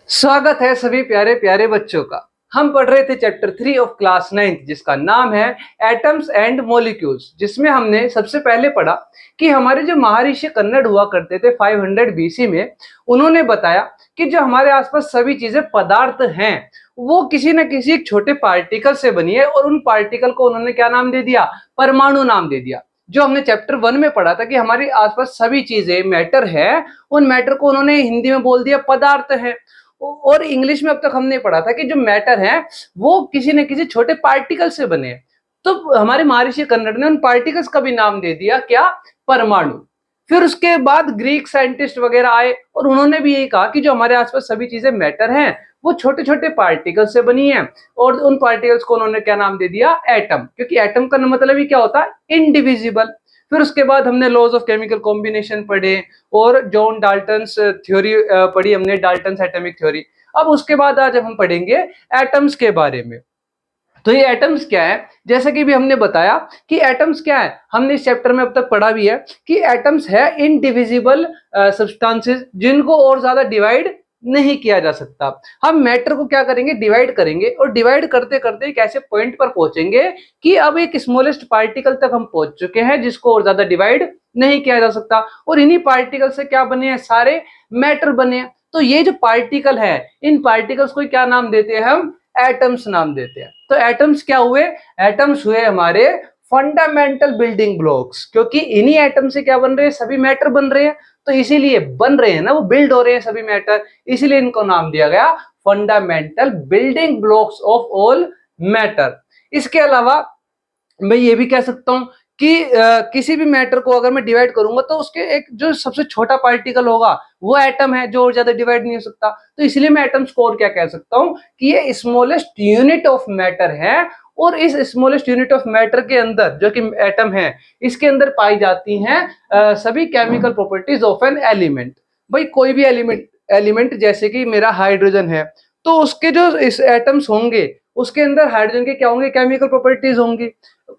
स्वागत है सभी प्यारे प्यारे बच्चों का। हम पढ़ रहे थे चैप्टर 3 ऑफ क्लास 9 जिसका नाम है एटम्स एंड मॉलिक्यूल्स, जिसमें हमने सबसे पहले पढ़ा कि हमारे जो महर्षि कन्नड़ हुआ करते थे 500 बीसी में, उन्होंने बताया कि जो हमारे आसपास सभी चीजें पदार्थ हैं वो किसी न किसी एक छोटे पार्टिकल से बनी है, और उन पार्टिकल को उन्होंने क्या नाम दे दिया? परमाणु नाम दे दिया। जो हमने चैप्टर 1 में पढ़ा था कि हमारे आसपास सभी चीजें मैटर है, उन मैटर को उन्होंने हिंदी में बोल दिया पदार्थ है। और इंग्लिश में अब तक हमने पढ़ा था कि जो मैटर है वो किसी न किसी छोटे पार्टिकल से बने हैं। तो हमारे महर्षि कन्नड़ ने उन पार्टिकल्स का भी नाम दे दिया क्या? परमाणु। फिर उसके बाद ग्रीक साइंटिस्ट वगैरह आए और उन्होंने भी यही कहा कि जो हमारे आसपास सभी चीजें मैटर हैं वो छोटे छोटे पार्टिकल से बनी है, और उन पार्टिकल्स को उन्होंने क्या नाम दे दिया? एटम। क्योंकि एटम का मतलब ही क्या होता है? इनडिविजिबल। फिर उसके बाद हमने लॉज ऑफ केमिकल कॉम्बिनेशन पढ़े और जॉन डाल्टन्स थ्योरी पढ़ी हमने, डाल्टन्स एटॉमिक थ्योरी। अब उसके बाद आज हम पढ़ेंगे एटम्स के बारे में। तो ये एटम्स क्या है? जैसे कि भी हमने बताया कि एटम्स क्या है, हमने इस चैप्टर में अब तक पढ़ा भी है कि एटम्स है इनडिविजिबल सब्सटेंसेस जिनको और ज्यादा डिवाइड नहीं किया जा सकता। हम मैटर को क्या करेंगे? डिवाइड करेंगे, और डिवाइड करते करते एक ऐसे पॉइंट पर पहुंचेंगे कि अब एक स्मॉलेस्ट पार्टिकल तक हम पहुंच चुके हैं जिसको और ज्यादा डिवाइड नहीं किया जा सकता, और इन्हीं पार्टिकल से क्या बने हैं? सारे मैटर बने हैं। तो ये जो पार्टिकल है, इन पार्टिकल्स को क्या नाम देते हैं? हम एटम्स नाम देते हैं। तो एटम्स क्या हुए? एटम्स हुए हमारे फंडामेंटल बिल्डिंग ब्लॉक्स, क्योंकि इन्हीं एटम से क्या बन रहे हैं? सभी मैटर बन रहे हैं। तो इसीलिए बन रहे हैं ना, वो बिल्ड हो रहे हैं सभी मैटर, इसीलिए इनको नाम दिया गया fundamental building blocks of all matter. इसके अलावा मैं ये भी कह सकता हूं कि किसी भी मैटर को अगर मैं डिवाइड करूंगा तो उसके एक जो सबसे छोटा पार्टिकल होगा वो एटम है, जो और ज्यादा डिवाइड नहीं हो सकता। तो इसलिए मैं एटम्स को और क्या कह सकता हूं कि ये स्मॉलेस्ट यूनिट ऑफ मैटर है, और इस स्मॉलेस्ट यूनिट ऑफ मैटर के अंदर जो कि एटम है, इसके अंदर पाई जाती हैं सभी chemical properties of an element. भाई कोई भी एलिमेंट एलिमेंट जैसे कि मेरा हाइड्रोजन है, तो उसके जो इस एटम्स होंगे उसके अंदर हाइड्रोजन के क्या होंगे? केमिकल प्रॉपर्टीज होंगी।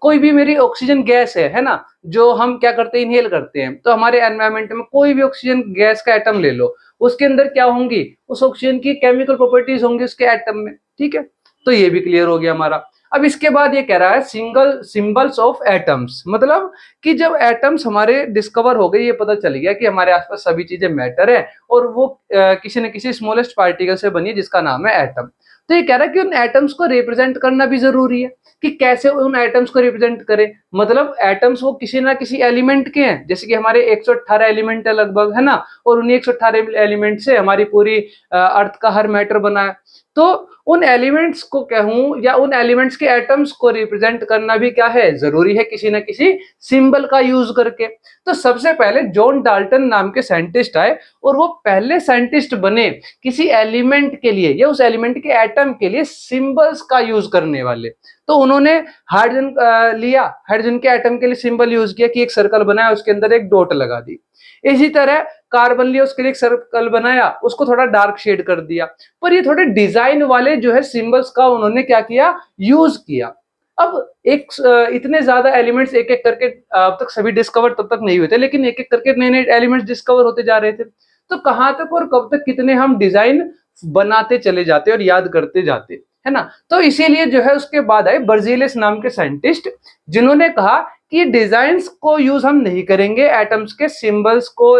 कोई भी मेरी ऑक्सीजन गैस है ना, जो हम क्या करते हैं? इनहेल करते हैं। तो हमारे एनवायरमेंट में कोई भी ऑक्सीजन गैस का एटम ले लो, उसके अंदर क्या होंगी? उस ऑक्सीजन की केमिकल प्रॉपर्टीज होंगी उसके एटम में। ठीक है, तो ये भी क्लियर हो गया हमारा। अब इसके बाद ये कह रहा है सिंगल सिंबल्स ऑफ एटम्स, मतलब कि जब एटम्स हमारे डिस्कवर हो गए, ये पता चल गया कि हमारे आसपास सभी चीजें मैटर है और वो किसी न किसी स्मॉलेस्ट पार्टिकल से बनी है जिसका नाम है एटम। तो ये कह रहा है कि उन एटम्स को रिप्रेजेंट करना भी जरूरी है। कि कैसे उन एटम्स को रिप्रेजेंट करें? मतलब एटम्स वो किसी ना किसी एलिमेंट के हैं, जैसे कि हमारे 118 एलिमेंट है लगभग, है ना, और उन्हीं 118 एलिमेंट से हमारी पूरी अर्थ का हर मैटर बना है। तो उन एलिमेंट्स को कहूं या उन एलिमेंट्स के एटम्स को रिप्रेजेंट करना भी क्या है? जरूरी है, किसी ना किसी सिंबल का यूज करके। तो सबसे पहले जॉन डाल्टन नाम के साइंटिस्ट आए, और वो पहले साइंटिस्ट बने किसी एलिमेंट के लिए या उस एलिमेंट के एटम के लिए सिंबल्स का यूज करने वाले। तो उन्होंने हाइड्रोजन लिया, हाइड्रोजन के एटम के लिए सिंबल यूज किया कि एक सर्कल बनाया, उसके अंदर एक डॉट लगा दी। इसी तरह कार्बन लिया, उसके लिए एक सर्कल बनाया, उसको थोड़ा डार्क शेड कर दिया। पर ये थोड़े डिजाइन वाले जो है सिंबल्स का उन्होंने क्या किया? यूज किया। अब एक इतने ज्यादा एलिमेंट्स एक एक करके अब तक सभी डिस्कवर तब तक नहीं हुए थे, लेकिन एक एक करके नए नए एलिमेंट्स डिस्कवर होते जा रहे थे। तो कहां तक और कब तक कितने हम डिजाइन बनाते चले जाते और याद करते जाते, है ना। तो इसीलिए जो है उसके बाद आए बर्जीलियस नाम के साइंटिस्ट, जिन्होंने कहा कि डिजाइन्स को यूज हम नहीं करेंगे एटम्स के सिंबल्स को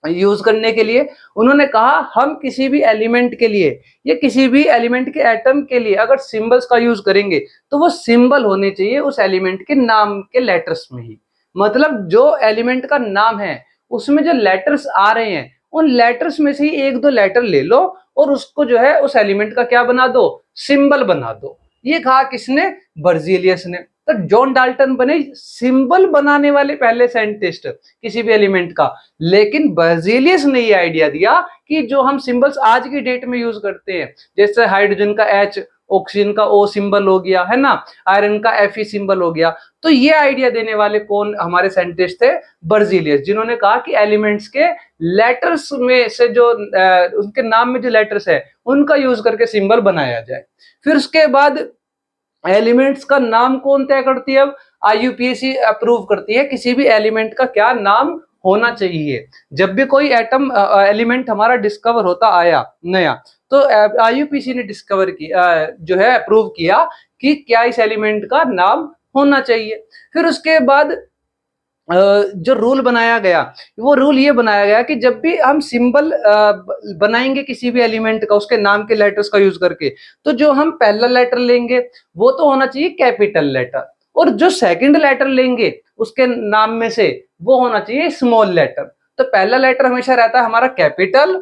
यूज करने के लिए। उन्होंने कहा हम किसी भी एलिमेंट के लिए या किसी भी एलिमेंट के एटम के लिए अगर सिंबल्स का यूज करेंगे तो वो सिंबल होने चाहिए उस एलिमेंट के नाम के लेटर्स में ही। मतलब जो एलिमेंट का नाम है उसमें जो लेटर्स आ रहे हैं, उन लेटर्स में से ही एक दो लेटर ले लो और उसको जो है उस एलिमेंट का क्या बना दो? सिंबल बना दो। ये कहा किसने? बर्जीलियस ने। तो जॉन डाल्टन बने सिंबल बनाने वाले पहले साइंटिस्ट किसी भी एलिमेंट का। लेकिन बर्जीलियस ने ये आइडिया दिया कि जो हम सिंबल्स आज की डेट में यूज करते हैं, जैसे हाइड्रोजन का H, ऑक्सीजन का O सिंबल हो गया, है ना, आयरन का Fe सिंबल हो गया। तो ये आइडिया देने वाले कौन हमारे साइंटिस्ट थे? बर्जीलियस, जिन्होंने कहा कि एलिमेंट्स के लेटर्स में से जो उनके नाम में जो लेटर्स है उनका यूज करके सिंबल बनाया जाए। फिर उसके बाद एलिमेंट्स का नाम कौन तय करती है? अब IUPAC अप्रूव करती है किसी भी एलिमेंट का क्या नाम होना चाहिए। जब भी कोई एटम एलिमेंट हमारा डिस्कवर होता आया नया, तो आईयूपीसी ने डिस्कवर किया, जो है प्रूव किया कि क्या इस एलिमेंट का नाम होना चाहिए। फिर उसके बाद जो रूल बनाया गया, वो रूल ये बनाया गया कि जब भी हम सिंबल बनाएंगे किसी भी एलिमेंट का उसके नाम के लेटर्स का यूज करके, तो जो हम पहला लेटर लेंगे वो तो होना चाहिए कैपिटल लेटर, और जो सेकंड लेटर लेंगे उसके नाम में से वो होना चाहिए स्मॉल लेटर। तो पहला लेटर हमेशा रहता है हमारा कैपिटल,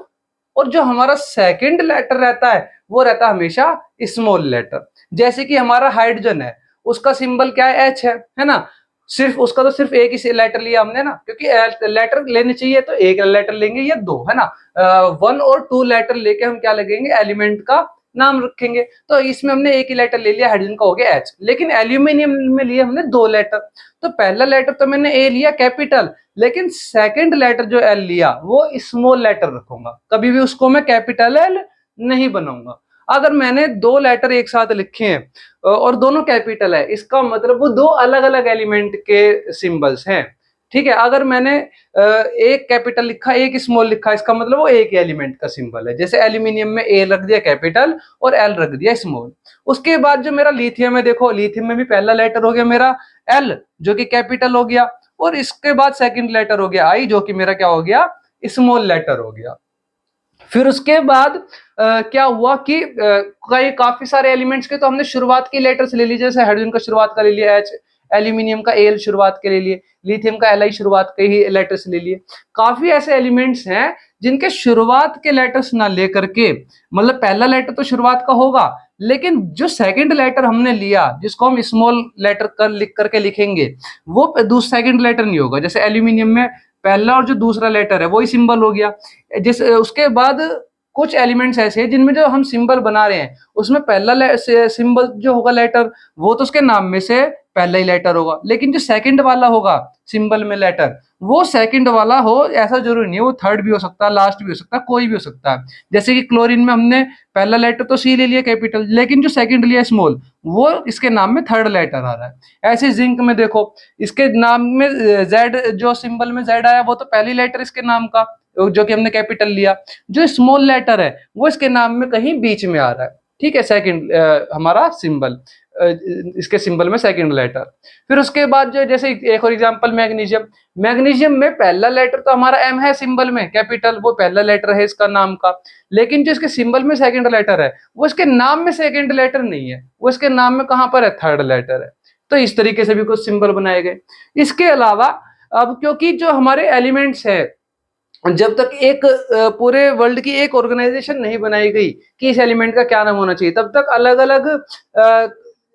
और जो हमारा सेकंड लेटर रहता है वो रहता है हमेशा स्मॉल लेटर। जैसे कि हमारा हाइड्रोजन है, उसका सिंबल क्या है, एच है ना। सिर्फ उसका तो सिर्फ एक ही लेटर लिया हमने ना, क्योंकि लेटर लेने चाहिए तो एक लेटर लेंगे या दो, है ना। 1 और 2 लेटर लेके हम क्या लगेंगे, एलिमेंट का नाम रखेंगे। तो इसमें हमने एक ही लेटर ले लिया, हाइड्रोजन का हो गया एच, लेकिन एल्यूमिनियम में लिए हमने 2 लेटर। तो पहला लेटर तो मैंने ए लिया कैपिटल, लेकिन सेकंड लेटर जो एल लिया वो स्मॉल लेटर रखूंगा, कभी भी उसको मैं कैपिटल एल नहीं बनाऊंगा। अगर मैंने 2 लेटर एक साथ लिखे हैं और दोनों कैपिटल है, इसका मतलब वो 2 अलग अलग एलिमेंट के सिंबल्स हैं, ठीक है। अगर मैंने एक कैपिटल लिखा एक स्मॉल लिखा, इसका मतलब वो एक एलिमेंट का सिंबल है। जैसे एल्यूमिनियम में ए रख दिया कैपिटल और एल रख दिया स्मॉल। उसके बाद जो मेरा लिथियम है, देखो लिथियम में भी पहला लेटर हो गया मेरा एल जो कि कैपिटल हो गया, और इसके बाद सेकंड लेटर हो गया आई जो कि मेरा क्या हो गया, स्मॉल लेटर हो गया। फिर उसके बाद क्या हुआ कि कई काफी सारे एलिमेंट्स के तो हमने शुरुआत की लेटर्स ले ली, जैसे हाइड्रोजन का शुरुआत का ले लिया एच, एल्यूमिनियम का एल शुरुआत के ले लिए, लिथियम का एल आई शुरुआत के ही लेटर्स ले लिए। काफी ऐसे एलिमेंट्स हैं जिनके शुरुआत के लेटर्स ना लेकर के, मतलब पहला लेटर तो शुरुआत का होगा, लेकिन जो सेकंड लेटर हमने लिया जिसको हम स्मॉल लेटर कर लिख करके लिखेंगे, वो दूसरा सेकंड लेटर नहीं होगा। जैसे एल्यूमिनियम में पहला और जो दूसरा लेटर है वही सिंबल हो गया। जिस उसके बाद कुछ एलिमेंट्स ऐसे हैं जिनमें जो हम सिंबल बना रहे हैं उसमें पहला सिंबल जो होगा लेटर वो तो उसके नाम में से पहला ही लेटर होगा, लेकिन जो सेकंड वाला होगा सिंबल में लेटर वो सेकंड वाला हो ऐसा जरूरी नहीं है, वो थर्ड भी हो सकता है, लास्ट भी हो सकता है, कोई भी हो सकता है। जैसे कि क्लोरीन में हमने पहला लेटर तो सी ले लिया कैपिटल, लेकिन जो सेकंड लिया स्मॉल वो इसके नाम में थर्ड लेटर आ रहा है। ऐसे जिंक में देखो इसके नाम में जेड, जो सिंबल में जेड आया वो तो पहली लेटर इसके नाम का जो कि हमने कैपिटल लिया, जो स्मॉल लेटर है वो इसके नाम में कहीं बीच में आ रहा है, ठीक है। सेकंड हमारा सिंबल, इसके सिंबल में सेकंड लेटर। फिर उसके बाद जो जैसे एक और एग्जांपल मैग्नीशियम, मैग्नीशियम में पहला लेटर तो हमारा एम है सिंबल में कैपिटल, वो पहला लेटर है इसका नाम का, लेकिन जो इसके सिंबल में सेकंड लेटर है वो इसके नाम में सेकंड लेटर नहीं है, वो इसके नाम में कहां पर है, थर्ड लेटर है। तो इस तरीके से भी कुछ सिंबल बनाए गए। इसके अलावा अब क्योंकि जो हमारे एलिमेंट्स है, जब तक एक पूरे वर्ल्ड की एक ऑर्गेनाइजेशन नहीं बनाई गई कि इस एलिमेंट का क्या नाम होना चाहिए, तब तक अलग अलग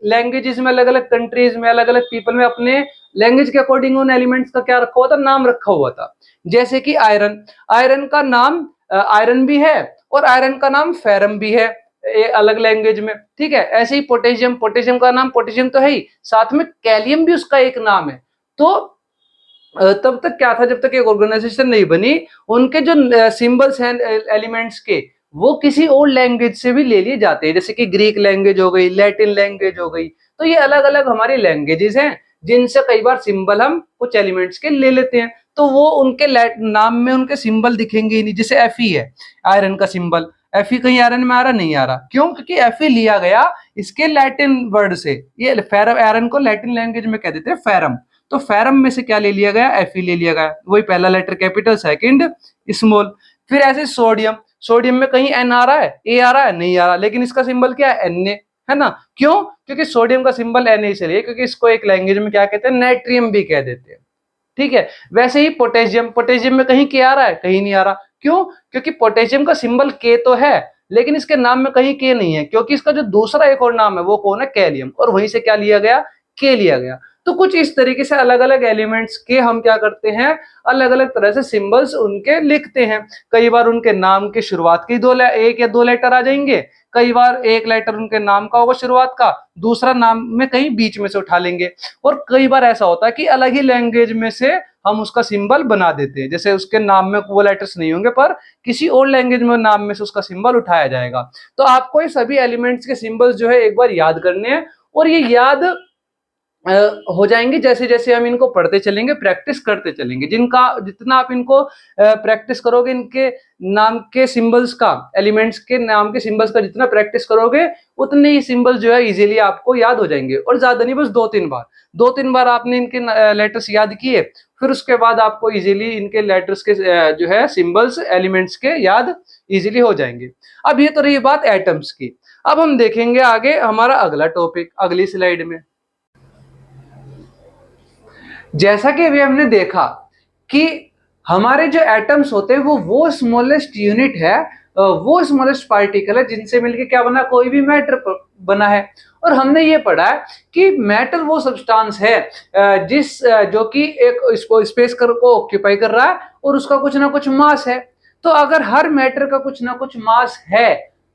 लैंग्वेजेस में, अलग अलग कंट्रीज में, अलग अलग पीपल में अपने लैंग्वेज के अकॉर्डिंग उन एलिमेंट्स का क्या रखा हुआ था, नाम रखा हुआ था। जैसे कि आयरन, आयरन का नाम आयरन भी है और आयरन का नाम फेरम भी है अलग लैंग्वेज में, ठीक है। ऐसे ही पोटेशियम, पोटेशियम का नाम पोटेशियम तो है ही, साथ में कैलियम भी उसका एक नाम है। तो तब तक क्या था, जब तक एक ऑर्गेनाइजेशन नहीं बनी, उनके जो सिंबल्स हैं एलिमेंट्स के वो किसी और लैंग्वेज से भी ले लिए जाते हैं, जैसे कि ग्रीक लैंग्वेज हो गई, लैटिन लैंग्वेज हो गई। तो ये अलग अलग हमारी लैंग्वेजेस हैं जिनसे कई बार सिंबल हम कुछ एलिमेंट्स के ले लेते हैं, तो वो उनके नाम में उनके सिंबल दिखेंगे ही नहीं। जैसे एफई है आयरन का सिंबल, एफई कहीं आयरन में आ रहा नहीं आ रहा, क्यों, क्योंकि एफई लिया गया इसके लैटिन वर्ड से। ये फेरम, आयरन को लैटिन लैंग्वेज में कह देते हैं फेरम, तो फेरम में से क्या ले लिया गया, एफई ले लिया गया, वही पहला लेटर कैपिटल सेकंड स्मॉल। फिर ऐसे सोडियम, सोडियम में कहीं एन आ रहा है, ए आ रहा है नहीं आ रहा, लेकिन इसका सिंबल क्या है, Na, है ना। क्यों, क्योंकि सोडियम का सिंबल Na से लिए, क्योंकि इसको एक लैंग्वेज में क्या कहते हैं, नाइट्रियम भी कह देते हैं, ठीक है। वैसे ही पोटेशियम, पोटेशियम में कहीं के आ रहा है, कहीं नहीं आ रहा, क्यों, क्योंकि पोटेशियम का सिंबल के तो है लेकिन इसके नाम में कहीं के नहीं है, क्योंकि इसका जो दूसरा एक और नाम है वो कौन है, कैलियम, और वहीं से क्या लिया गया, के लिया गया। तो कुछ इस तरीके से अलग अलग एलिमेंट्स के हम क्या करते हैं, अलग अलग तरह से सिंबल्स उनके लिखते हैं। कई बार उनके नाम की शुरुआत की एक या दो लेटर आ जाएंगे, कई बार एक लेटर उनके नाम का होगा शुरुआत का, दूसरा नाम में कहीं बीच में से उठा लेंगे, और कई बार ऐसा होता है कि अलग ही लैंग्वेज में से हम उसका सिंबल बना देते हैं। जैसे उसके नाम में वो लेटर्स नहीं होंगे पर किसी और लैंग्वेज में नाम में से उसका सिंबल उठाया जाएगा। तो आपको ये सभी एलिमेंट्स के सिंबल्स जो है एक बार याद करने हैं, और ये याद हो जाएंगे जैसे जैसे हम इनको पढ़ते चलेंगे, प्रैक्टिस करते चलेंगे। जिनका जितना आप इनको प्रैक्टिस करोगे, इनके नाम के सिंबल्स का, एलिमेंट्स के नाम के सिंबल्स का जितना प्रैक्टिस करोगे, उतने ही सिंबल जो है इजीली आपको याद हो जाएंगे। और ज्यादा नहीं, बस 2-3 बार आपने इनके लेटर्स याद किए, फिर उसके बाद आपको इजीली इनके लेटर्स के जो है सिंबल्स, एलिमेंट्स के याद इजीली हो जाएंगे। अब ये तो रही बात एटम्स की। अब हम देखेंगे आगे हमारा अगला टॉपिक अगली स्लाइड में। जैसा कि अभी हमने देखा कि हमारे जो एटम्स होते हैं वो स्मॉलेस्ट यूनिट है, वो स्मॉलेस्ट पार्टिकल है जिनसे मिलके क्या बना, कोई भी मैटर बना है। और हमने ये पढ़ा है कि मैटर वो सब्सटेंस है जिस जो कि एक इसको स्पेस को ऑक्यूपाई कर रहा है और उसका कुछ ना कुछ मास है। तो अगर हर मैटर का कुछ ना कुछ मास है,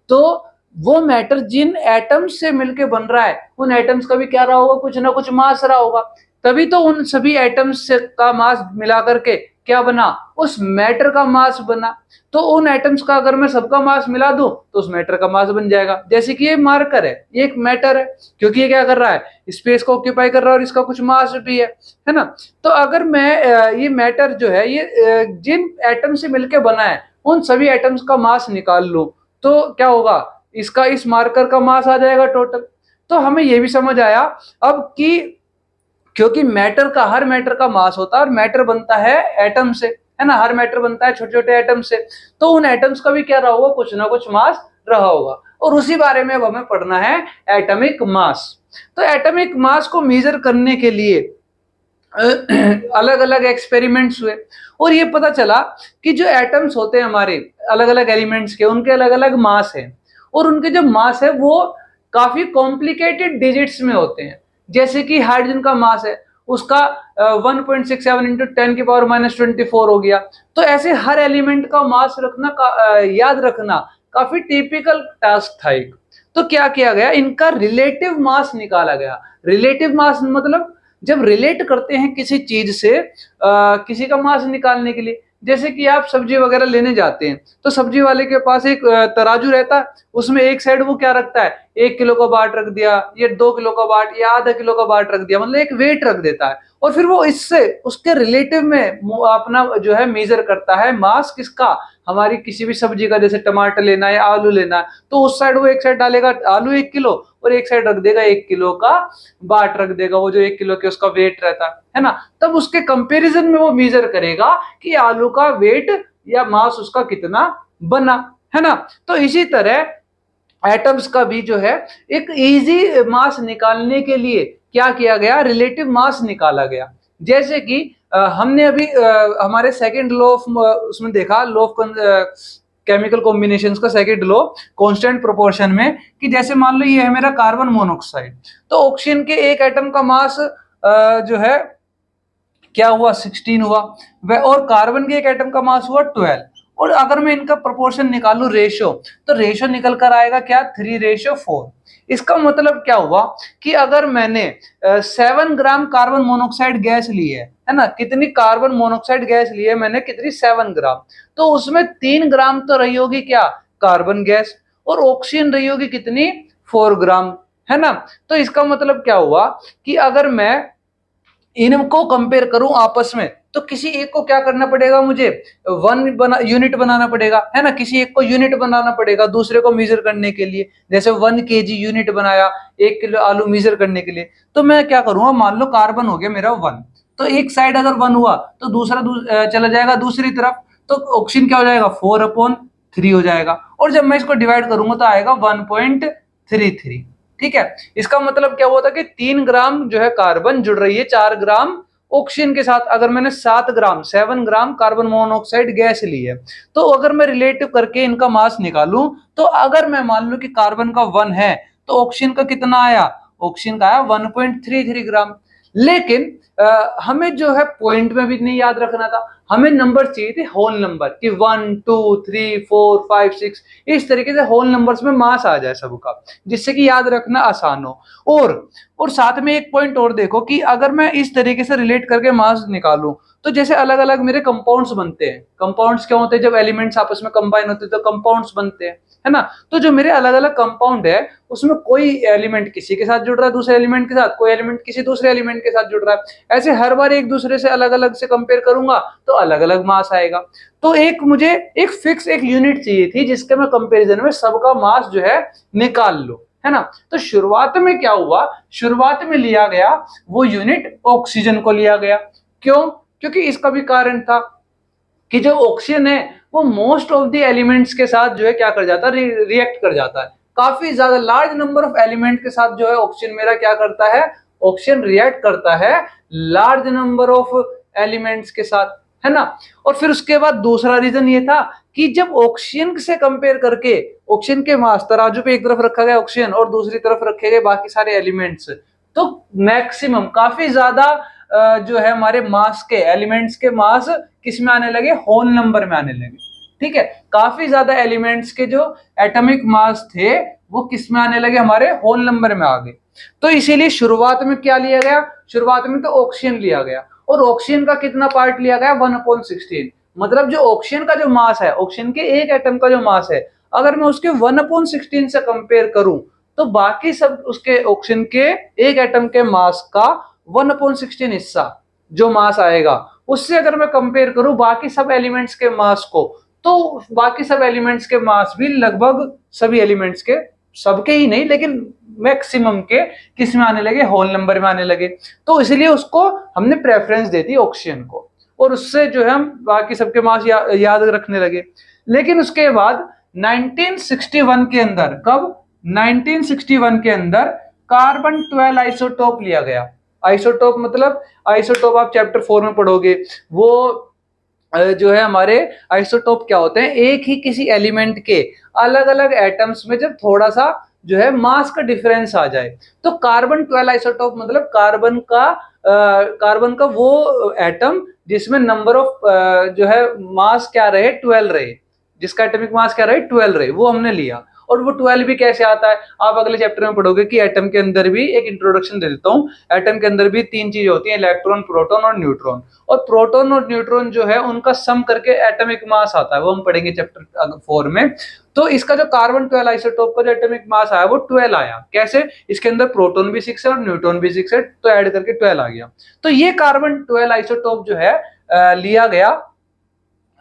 तो वो मैटर जिन एटम्स से मिलके बन रहा है, उन एटम्स का भी क्या रहा होगा, कुछ ना कुछ मास रहा होगा। तभी तो उन सभी एटम्स का मास मिला करके क्या बना, उस मैटर का मास बना। तो उन एटम्स का अगर मैं सबका मास मिला दूं तो उस मैटर का मास बन जाएगा। जैसे कि ये मार्कर है, ये एक मैटर है, क्योंकि ये क्या कर रहा है, स्पेस को ऑक्यूपाई कर रहा है और इसका कुछ मास भी है ना। तो अगर मैं ये मैटर जो है ये जिन एटम से मिलके बना है, उन सभी एटम्स का मास निकाल लूं, तो क्या होगा, इसका इस मार्कर का मास आ जाएगा टोटल। तो हमें ये भी समझ आया अब कि क्योंकि हर मैटर का मास होता है और मैटर बनता है एटम से, है ना, हर मैटर बनता है छोटे छोटे एटम से। तो उन एटम्स का भी क्या रहा होगा, कुछ ना कुछ मास रहा होगा। और उसी बारे में अब हमें पढ़ना है एटॉमिक मास। तो एटॉमिक मास को मेजर करने के लिए अलग अलग एक्सपेरिमेंट्स हुए और ये पता चला कि जो एटम्स होते हैं हमारे अलग अलग एलिमेंट्स के, उनके अलग अलग मास हैं और उनके जो मास है वो काफी कॉम्प्लिकेटेड डिजिट्स में होते हैं। जैसे कि हाइड्रोजन का मास है, उसका 1.67 इंटू 10⁻⁻24 हो गया। तो ऐसे हर एलिमेंट का मास याद रखना काफी टिपिकल टास्क था एक। तो क्या किया गया, इनका रिलेटिव मास निकाला गया। रिलेटिव मास मतलब जब रिलेट करते हैं किसी चीज से किसी का मास निकालने के लिए, जैसे कि आप सब्जी वगैरह लेने जाते हैं तो सब्जी वाले के पास एक तराजू रहता है, उसमें एक साइड वो क्या रखता है, 1 किलो का बाट रख दिया, ये 2 किलो का बाट या आधा किलो का बाट रख दिया, मतलब एक वेट रख देता है। और फिर वो इससे उसके रिलेटिव में अपना जो है मेजर करता है मास किसका, हमारी किसी भी सब्जी का। जैसे टमाटर लेना है या आलू लेना है तो उस साइड वो एक साइड डालेगा आलू 1 किलो और एक साइड रख देगा 1 किलो का बाट रख देगा, वो जो 1 किलो के उसका वेट रहता है ना। तब उसके कंपैरिजन में वो मेजर करेगा कि आलू का वेट या मास उसका कितना बना, है ना। तो इसी तरह एटम्स का भी जो है एक इजी मास निकालने के लिए क्या किया गया, रिलेटिव मास निकाला गया। जैसे कि हमने अभी हमारे सेकंड लॉ ऑफ उसमें देखा, लॉ ऑफ केमिकल कॉम्बिनेशंस का सेकंड लॉ कांस्टेंट प्रोपोर्शन में, कि जैसे मान लो ये है मेरा कार्बन मोनोऑक्साइड, तो ऑक्सीजन के एक एटम का मास जो है क्या हुआ, 16 हुआ, और कार्बन के एक एटम का मास हुआ 12। और अगर मैं इनका प्रोपोर्शन निकालू रेशो, तो रेशो निकल कर आएगा क्या, 3:4। इसका मतलब क्या हुआ कि अगर मैंने 7 ग्राम कार्बन मोनोऑक्साइड गैस ली है ना, कितनी कार्बन मोनोऑक्साइड गैस ली है मैंने, कितनी, 7 ग्राम, तो उसमें 3 ग्राम तो रही होगी क्या, कार्बन गैस, और ऑक्सीजन रही होगी कितनी, 4 ग्राम, है ना। तो इसका मतलब क्या हुआ कि अगर मैं इनको कंपेयर करूं आपस में, तो किसी एक को क्या करना पड़ेगा, मुझे यूनिट बनाना पड़ेगा, है ना, किसी एक को यूनिट बनाना पड़ेगा दूसरे को मेजर करने के लिए। जैसे 1 kg यूनिट बनाया 1 किलो आलू मेजर करने के लिए, तो मैं क्या करूंगा, मान लो कार्बन हो गया मेरा 1, तो एक साइड अगर 1 हुआ तो दूसरा चला जाएगा दूसरी तरफ, तो ऑक्सीजन क्या हो जाएगा, 4/3 हो जाएगा। और जब मैं इसको डिवाइड करूंगा तो आएगा 1.33। ठीक है, इसका मतलब क्या हुआ था कि 3 ग्राम जो है कार्बन जुड़ रही है 4 ग्राम ऑक्सीजन के साथ। अगर मैंने 7 ग्राम कार्बन मोनोऑक्साइड गैस ली है, तो अगर मैं रिलेटिव करके इनका मास निकालूं, तो अगर मैं मान लूं कि कार्बन का 1 है तो ऑक्सीजन का कितना आया, ऑक्सीजन का आया 1.33 ग्राम। लेकिन हमें जो है पॉइंट में भी नहीं याद रखना था, हमें नंबर चाहिए थे होल नंबर, कि 1 2 3 4 5 6 इस तरीके से होल नंबर्स में मास आ जाए सबका, जिससे कि याद रखना आसान हो। और साथ में एक पॉइंट और देखो कि अगर मैं इस तरीके से रिलेट करके मास निकालूं, तो जैसे अलग अलग मेरे कंपाउंड्स बनते हैं। कंपाउंड्स क्या होते हैं? जब एलिमेंट्स आपस में कंबाइन होते हैं तो कंपाउंड्स बनते हैं, है ना। तो जो मेरे अलग अलग कंपाउंड है उसमें कोई एलिमेंट किसी के साथ जुड़ रहा है दूसरे एलिमेंट के साथ, कोई एलिमेंट किसी दूसरे एलिमेंट के साथ जुड़ रहा है। ऐसे हर बार एक दूसरे से अलग अलग से कंपेयर करूंगा तो अलग अलग मास आएगा। तो एक मुझे एक फिक्स एक यूनिट चाहिए थी जिसके मैं कंपेरिजन में सबका मास जो है निकाल लो, है ना। तो शुरुआत में क्या हुआ? शुरुआत में लिया गया वो यूनिट ऑक्सीजन को लिया गया। क्यों? क्योंकि इसका भी कारण था कि जो ऑक्सीजन है वो मोस्ट ऑफ द एलिमेंट्स के साथ जो है क्या कर जाता है? रिएक्ट कर जाता है। काफी ज्यादा लार्ज नंबर ऑफ एलिमेंट के साथ जो है ऑक्सीजन मेरा क्या करता है? ऑक्सीजन रिएक्ट करता है लार्ज नंबर ऑफ एलिमेंट्स के साथ, है ना। और फिर उसके बाद दूसरा रीजन ये था कि जब ऑक्सीजन से कंपेयर करके ऑक्सीजन के मास तराजू पे एक तरफ रखा गया ऑक्सीजन और दूसरी तरफ रखे गए बाकी सारे एलिमेंट्स, तो मैक्सिमम काफी ज्यादा जो है हमारे मास के एलिमेंट्स के मास किस में आने लगे? होल नंबर में आने लगे, ठीक है। काफी ज्यादा एलिमेंट्स के जो एटॉमिक मास थे वो किस में आने लगे? हमारे होल नंबर में आ गए। तो इसीलिए शुरुआत में क्या लिया गया? शुरुआत में तो ऑक्सीजन लिया गया और ऑक्सीजन का कितना पार्ट लिया गया? 1/16। मतलब जो ऑक्सीजन का जो मास है, ऑक्सीजन के एक एटम का जो मास है, अगर मैं उसके 1/16 से कंपेयर करूं तो बाकी सब उसके ऑक्सीजन के एक एटम के मास का 1/16 हिस्सा जो मास आएगा उससे अगर मैं कंपेयर करूं बाकी सब एलिमेंट्स के मास को, तो बाकी सब एलिमेंट्स के मास भी लगभग सभी एलिमेंट्स के, सबके ही नहीं लेकिन मैक्सिमम के किस में आने लगे? होल नंबर में आने लगे। तो इसलिए उसको हमने प्रेफरेंस दे दी ऑक्सीजन को और उससे जो है हम बाकी सबके मास याद रखने लगे। लेकिन उसके बाद 1961 के अंदर, कब? 1961 के अंदर कार्बन 12 आइसोटोप लिया गया। आइसोटोप मतलब, आइसोटोप आप चैप्टर 4 में पढ़ोगे। वो जो है हमारे आइसोटोप क्या होते हैं? एक ही किसी एलिमेंट के अलग अलग एटम्स में जब थोड़ा सा जो है मास का डिफरेंस आ जाए, तो कार्बन 12 आइसोटोप मतलब कार्बन का वो एटम जिसमें नंबर ऑफ जो है मास क्या रहे? 12 रहे, जिसका एटॉमिक मास क्या रहे? 12 रहे, वो हमने लिया। और वो 12 भी कैसे आता है? आप अगले चैप्टर में पढ़ोगे कि एटम के अंदर भी, एक इंट्रोडक्शन दे देता हूँ, एटम के अंदर भी 3 चीजें होती हैं, इलेक्ट्रॉन, प्रोटॉन और न्यूट्रॉन। और प्रोटॉन और न्यूट्रॉन जो है उनका सम करके एटॉमिक मास आता है, वो हम पढ़ेंगे चैप्टर 4 में। तो इसका जो कार्बन 12 आइसोटोप का जो एटॉमिक मास आया वो 12 आया। कैसे? इसके अंदर प्रोटॉन भी 6 है और न्यूट्रॉन भी 6 है, तो ऐड करके 12 आ गया। तो ये कार्बन 12 आइसोटोप जो है लिया गया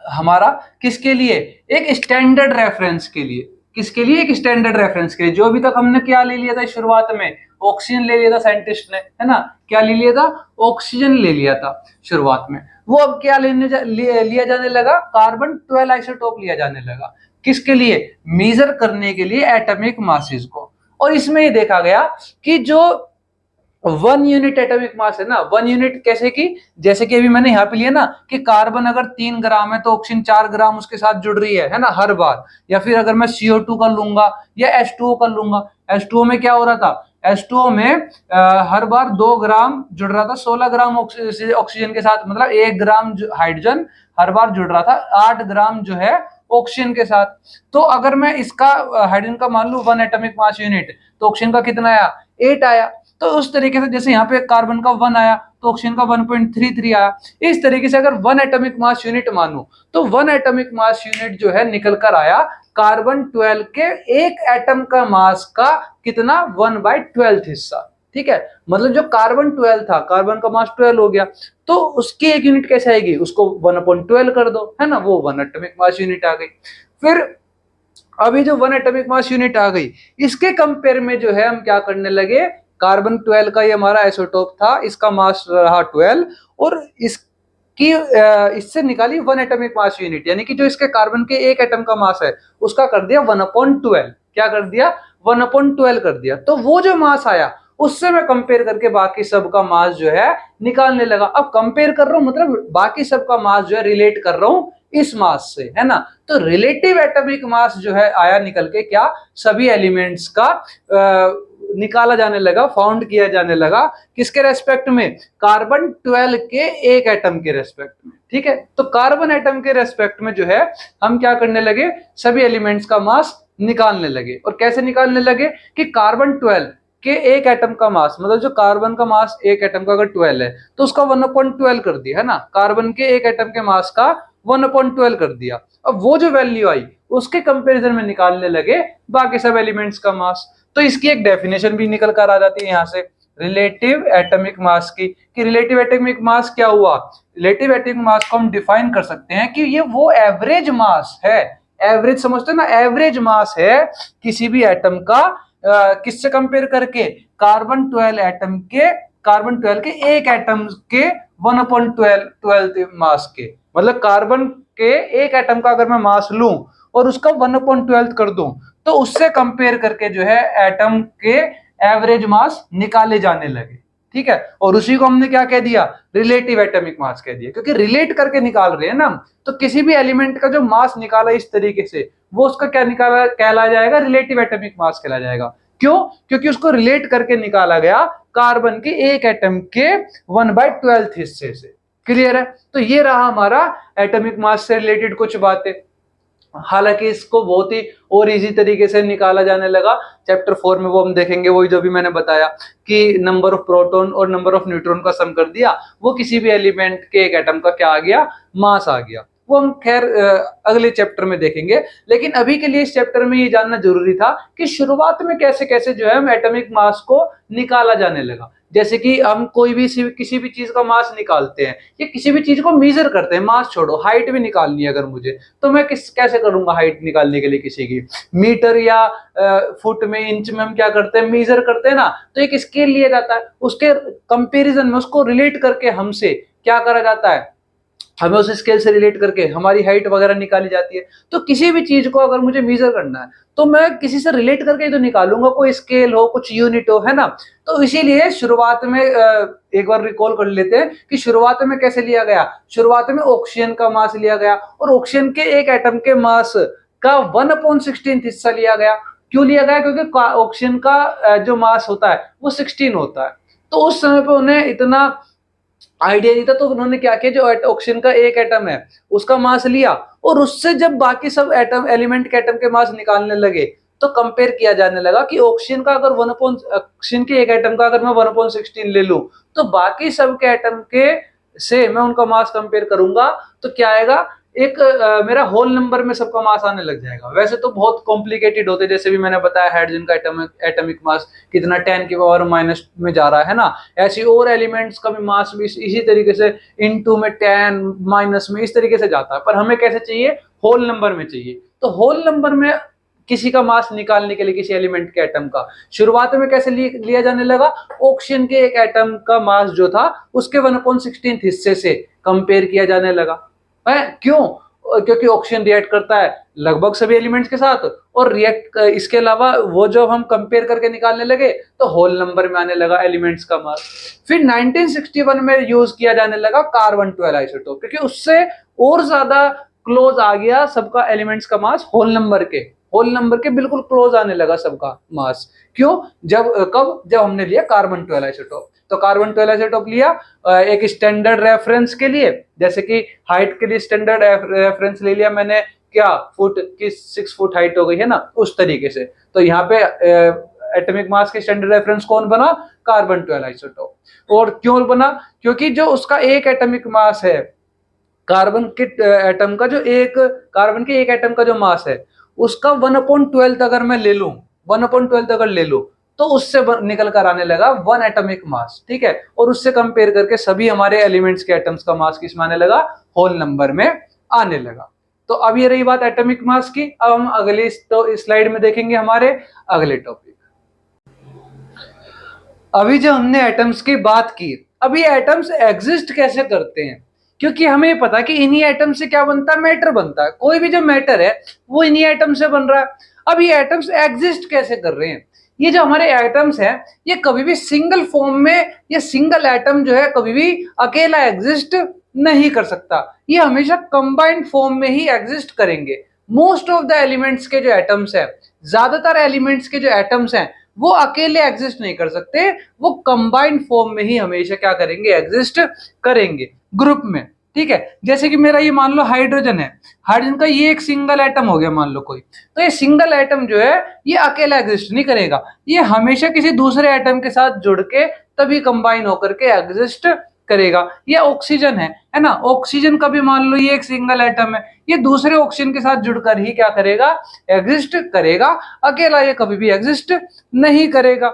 हमारा किसके लिए? एक स्टैंडर्ड रेफरेंस के लिए। किसके लिए? एक स्टैंडर्ड रेफरेंस के लिए। जो अभी तक हमने क्या ले लिया था शुरुआत में? ऑक्सीजन ले लिया था साइंटिस्ट ने, है ना। क्या ले लिया था? ऑक्सीजन ले लिया था शुरुआत में। वो अब क्या लिया जाने लगा? कार्बन 12 आइसोटोप लिया जाने लगा। किसके लिए? मेजर करने के लिए एटॉमिक मासेस को। और इसमें ये देखा गया कि जो 1 यूनिट एटॉमिक मास है ना, 1 यूनिट कैसे कि, जैसे कि अभी मैंने यहाँ पे लिया ना कि कार्बन अगर 3 ग्राम है तो ऑक्सीजन 4 ग्राम उसके साथ जुड़ रही है ना, हर बार। या फिर अगर मैं CO2 का लूंगा या H2O का लूंगा, H2O में क्या हो रहा था? H2O में हर बार 2 ग्राम जुड़ रहा था 16 ग्राम ऑक्सीजन के साथ, मतलब 1 ग्राम हाइड्रोजन हर बार जुड़ रहा था 8 ग्राम जो है ऑक्सीजन के साथ। तो अगर मैं इसका हाइड्रोजन का मान लू 1 एटॉमिक मास यूनिट, तो ऑक्सीजन का कितना आया? 8 आया। तो उस तरीके से जैसे यहाँ पे कार्बन का 1 आया तो ऑक्सीजन का 1.33 आया। इस तरीके से अगर 1 एटॉमिक मास यूनिट मानू तो 1 एटॉमिक मास यूनिट जो है निकल कर आया कार्बन 12 के एक एटम का मास का कितना? 1/12 हिस्सा, ठीक है। मतलब जो कार्बन 12 था, कार्बन का मास 12 हो गया, तो उसकी एक यूनिट कैसे आएगी? उसको 1/12 कर दो, है ना, वो 1 एटॉमिक मास यूनिट आ गई। फिर अभी जो 1 एटॉमिक मास यूनिट आ गई, इसके कंपेयर में जो है हम क्या करने लगे? कार्बन 12 का ये हमारा आइसोटोप था, इसका मास रहा 12 और इससे निकाली 1 एटॉमिक मास यूनिट, यानी कि जो इसके कार्बन के एक एटम का मास है उसका कर दिया 1/12। क्या कर दिया? 1/12 कर दिया। तो वो जो मास आया उससे मैं कंपेयर करके बाकी सब का मास जो है निकालने लगा। अब कंपेयर कर रहा हूं मतलब बाकी सब का मास जो है रिलेट कर रहा हूं इस मास से, है ना। तो रिलेटिव एटॉमिक मास जो है आया निकल के, क्या? सभी एलिमेंट्स का निकाला जाने लगा, फाउंड किया जाने लगा। किसके रेस्पेक्ट में? कार्बन 12 के एक एटम के रेस्पेक्ट में, ठीक है। तो कार्बन एटम के रेस्पेक्ट में जो है हम क्या करने लगे? सभी एलिमेंट्स का मास निकालने लगे। और कैसे निकालने लगे? कि कार्बन 12 के एक एटम का मास, मतलब जो कार्बन का मास एक एटम का अगर 12 है तो उसका 1/12 कर दिया है ना, कार्बन के एक एटम के मास का 1/12 कर दिया। अब वो जो वैल्यू आई उसके कंपैरिजन में निकालने लगे बाकी सब एलिमेंट्स का मास। तो इसकी एक डेफिनेशन भी निकल कर आ जाती है यहाँ से रिलेटिव एटॉमिक मास की, कि रिलेटिव एटॉमिक मास क्या हुआ। रिलेटिव एटॉमिक मास को हम डिफाइन कर सकते हैं कि ये वो एवरेज मास है, एवरेज समझते हैं ना, एवरेज मास है किसी भी एटम का किससे कंपेयर करके, कार्बन 12 के एक एटम के 1/12 मास के, मतलब कार्बन के एक एटम का अगर मैं मास लूं और उसका 1/12 कर दूं तो उससे कंपेयर करके जो है एटम के एवरेज मास निकाले जाने लगे। ठीक है, और उसी को हमने क्या कह दिया, रिलेटिव एटॉमिक मास कह दिया, क्योंकि रिलेट करके निकाल रहे हैं ना। तो किसी भी एलिमेंट का जो मास निकाला इस तरीके से वो उसका क्या निकाला कहला जाएगा, रिलेटिव एटॉमिक मास कहला जाएगा। क्यों, क्योंकि उसको रिलेट करके निकाला गया कार्बन के एक एटम के 1/12 हिस्से से। क्लियर है, तो ये रहा हमारा एटॉमिक मास से रिलेटेड कुछ बातें। हालांकि इसको बहुत ही और इजी तरीके से निकाला जाने लगा चैप्टर 4 में, वो हम देखेंगे। वही जो भी मैंने बताया कि नंबर ऑफ प्रोटॉन और नंबर ऑफ न्यूट्रॉन का सम कर दिया, वो किसी भी एलिमेंट के एक एटम का क्या आ गया, मास आ गया। वो हम खैर अगले चैप्टर में देखेंगे। लेकिन अभी के लिए इस चैप्टर में ये जानना जरूरी था कि शुरुआत में कैसे कैसे जो है हम एटॉमिक मास को निकाला जाने लगा। जैसे कि हम कोई भी किसी भी चीज का मास निकालते हैं या किसी भी चीज को मेजर करते हैं, मास छोड़ो हाइट भी निकालनी है अगर मुझे, तो मैं कैसे करूंगा हाइट निकालने के लिए किसी की, मीटर या फुट में, इंच में हम क्या करते हैं, मेजर करते हैं ना। तो एक स्केल लिया जाता है, उसके कंपैरिजन में उसको रिलेट करके हमसे क्या करा जाता है, हमें उस स्केल से रिलेट करके हमारी हाइट वगैरह निकाली जाती है। तो किसी भी चीज को अगर मुझे मेजर करना है तो मैं किसी से रिलेट करके ही तो निकालूंगा, कोई स्केल हो, कुछ यूनिट हो, है ना। तो इसीलिए शुरुआत में एक बार रिकॉल कर लेते हैं कि शुरुआत में कैसे लिया गया। शुरुआत में ऑक्सीजन का मास लिया गया और ऑक्सीजन के एक एटम के मास का 1/16 हिस्सा लिया गया। क्यों लिया गया, क्योंकि ऑक्सीजन का जो मास होता है वो 16 होता है। तो उस समय पे उन्हें इतना आइडिया नहीं था, तो उन्होंने क्या किया, जो ऑक्सीजन का एक एटम है उसका मास लिया और उससे जब बाकी सब एटम एलिमेंट के एटम के मास निकालने लगे तो कंपेयर किया जाने लगा कि ऑक्सीजन का अगर ऑक्सीजन के एक एटम का अगर मैं 1/16 ले लूं तो बाकी सब के एटम के से मैं उनका मास कंपेयर करूंगा तो क्या आएगा, एक मेरा होल नंबर में सबका मास आने लग जाएगा। वैसे तो बहुत कॉम्प्लिकेटेड होते, जैसे भी मैंने बताया हाइड्रोजन का एटॉमिक मास कितना 10 की पावर माइनस में जा रहा है ना, ऐसी और एलिमेंट्स का भी मास भी इसी तरीके से इनटू में 10 माइनस में इस तरीके से जाता है। पर हमें कैसे चाहिए, होल नंबर में चाहिए। तो होल नंबर में किसी का मास निकालने के लिए किसी एलिमेंट के एटम का शुरुआत में कैसे लिया जाने लगा, ऑक्सीजन के एक एटम का मास जो था उसके 1/16 हिस्से से कंपेयर किया जाने लगा है। क्यों, क्योंकि ऑक्सीजन रिएक्ट करता है लगभग सभी एलिमेंट्स के साथ, और रिएक्ट इसके अलावा वो जब हम कंपेयर करके निकालने लगे तो होल नंबर में आने लगा एलिमेंट्स का मास। फिर 1961 में यूज किया जाने लगा कार्बन 12 आइसोटोप, क्योंकि उससे और ज्यादा क्लोज आ गया सबका एलिमेंट्स का मास होल नंबर के बिल्कुल क्लोज आने लगा सबका मास। क्यों, जब हमने लिया कार्बन 12 आइसोटोप। तो कार्बन 12 आइसोटोप लिया एक स्टैंडर्ड रेफरेंस के लिए, जैसे कि हाइट के लिए स्टैंडर्ड रेफरेंस ले लिया मैंने, क्या फुट की 6 फुट हाइट हो गई है ना, उस तरीके से। तो यहाँ पे एटॉमिक मास के स्टैंडर्ड रेफरेंस कौन बना, कार्बन 12 आइसोटोप। और क्यों बना, क्योंकि जो उसका एक एटॉमिक मास है, कार्बन के एटम का जो एक कार्बन के एक एटम का जो मास है उसका 1/12 अगर मैं ले लूं, 1/12 अगर ले लूं तो उससे निकल कर आने लगा 1 एटॉमिक मास। ठीक है, और उससे कंपेयर करके सभी हमारे एलिमेंट्स के एटम्स का मास किस में आने लगा, होल नंबर में आने लगा। तो अब ये रही बात एटॉमिक मास की। अब हम अगली स्लाइड में देखेंगे हमारे अगले टॉपिक। अभी जो हमने एटम्स की बात की, अब ये एटम्स एग्जिस्ट कैसे करते हैं, क्योंकि हमें पता है कि इन्हीं एटम से क्या बनता है, मैटर बनता है। कोई भी जो मैटर है वो इन्हीं एटम से बन रहा है। अब ये एटम्स एग्जिस्ट कैसे कर रहे हैं, ये जो हमारे एटम्स हैं ये कभी भी सिंगल फॉर्म में, ये सिंगल एटम जो है कभी भी अकेला एग्जिस्ट नहीं कर सकता, ये हमेशा कंबाइंड फॉर्म में ही एग्जिस्ट करेंगे। मोस्ट ऑफ द एलिमेंट्स के जो एटम्स हैं, ज्यादातर एलिमेंट्स के जो एटम्स हैं वो अकेले एग्जिस्ट नहीं कर सकते, वो कंबाइंड फॉर्म में ही हमेशा क्या करेंगे, एग्जिस्ट करेंगे ग्रुप में। ठीक है। जैसे कि मेरा ये मान लो हाइड्रोजन है, हाइड्रोजन का ये एक सिंगल एटम हो गया मान लो कोई, तो ये सिंगल एटम जो है ये अकेला एग्जिस्ट नहीं करेगा, ये हमेशा किसी दूसरे एटम के साथ जुड़ के तभी कंबाइन होकर के एग्जिस्ट करेगा। ये ऑक्सीजन है ना, ऑक्सीजन का भी मान लो ये एक सिंगल एटम है, ये दूसरे ऑक्सीजन के साथ जुड़कर ही क्या करेगा, एग्जिस्ट करेगा, अकेला ये कभी भी एग्जिस्ट नहीं करेगा।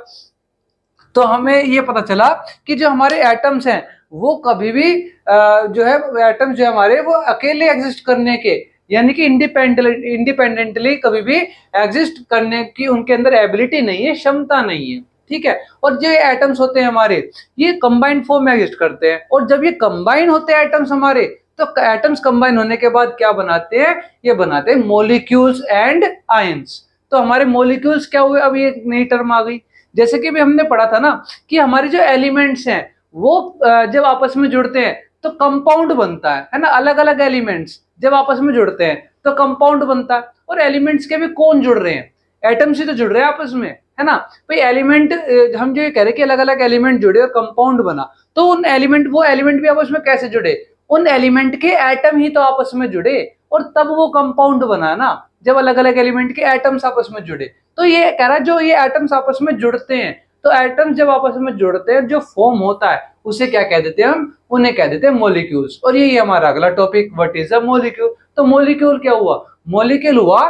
तो हमें ये पता चला कि जो हमारे एटम्स हैं वो कभी भी जो है एटम्स जो हमारे वो अकेले एग्जिस्ट करने के यानी कि इंडिपेंडेंटली कभी भी एग्जिस्ट करने की उनके अंदर एबिलिटी नहीं है, क्षमता नहीं है, ठीक है। और जो एटम्स होते हैं हमारे ये कंबाइंड फॉर्म में एग्जिस्ट करते हैं, और जब ये कंबाइन होते हैं एटम्स हमारे, तो एटम्स कंबाइन होने के बाद क्या बनाते हैं, ये बनाते हैं मॉलिक्यूल्स एंड आयंस। तो हमारे मॉलिक्यूल्स क्या हुए, अब ये नई टर्म आ गई। जैसे कि भी हमने पढ़ा था ना कि हमारे जो एलिमेंट्स हैं वो जब आपस में जुड़ते हैं तो कंपाउंड बनता है ना, अलग अलग एलिमेंट्स जब आपस में जुड़ते हैं तो कंपाउंड बनता है। और एलिमेंट्स के भी कौन जुड़ रहे हैं, एटम्स ही तो जुड़ रहे हैं आपस में, है ना। भाई एलिमेंट हम जो ये कह रहे हैं कि अलग अलग एलिमेंट जुड़े और कंपाउंड बना, तो उन एलिमेंट वो एलिमेंट भी आपस में कैसे जुड़े, उन एलिमेंट के एटम ही तो आपस में जुड़े और तब वो कंपाउंड बना ना, जब अलग अलग एलिमेंट के एटम्स आपस में जुड़े। तो ये कह रहा है जो ये एटम्स आपस में जुड़ते हैं, तो एटम्स जब आपस में जुड़ते हैं जो फॉर्म होता है उसे क्या कह देते हैं हम, उन्हें कह देते हैं मॉलिक्यूल्स। और यही हमारा अगला topic, what is a molecule. तो मॉलिक्यूल क्या हुआ, मॉलिक्यूल हुआ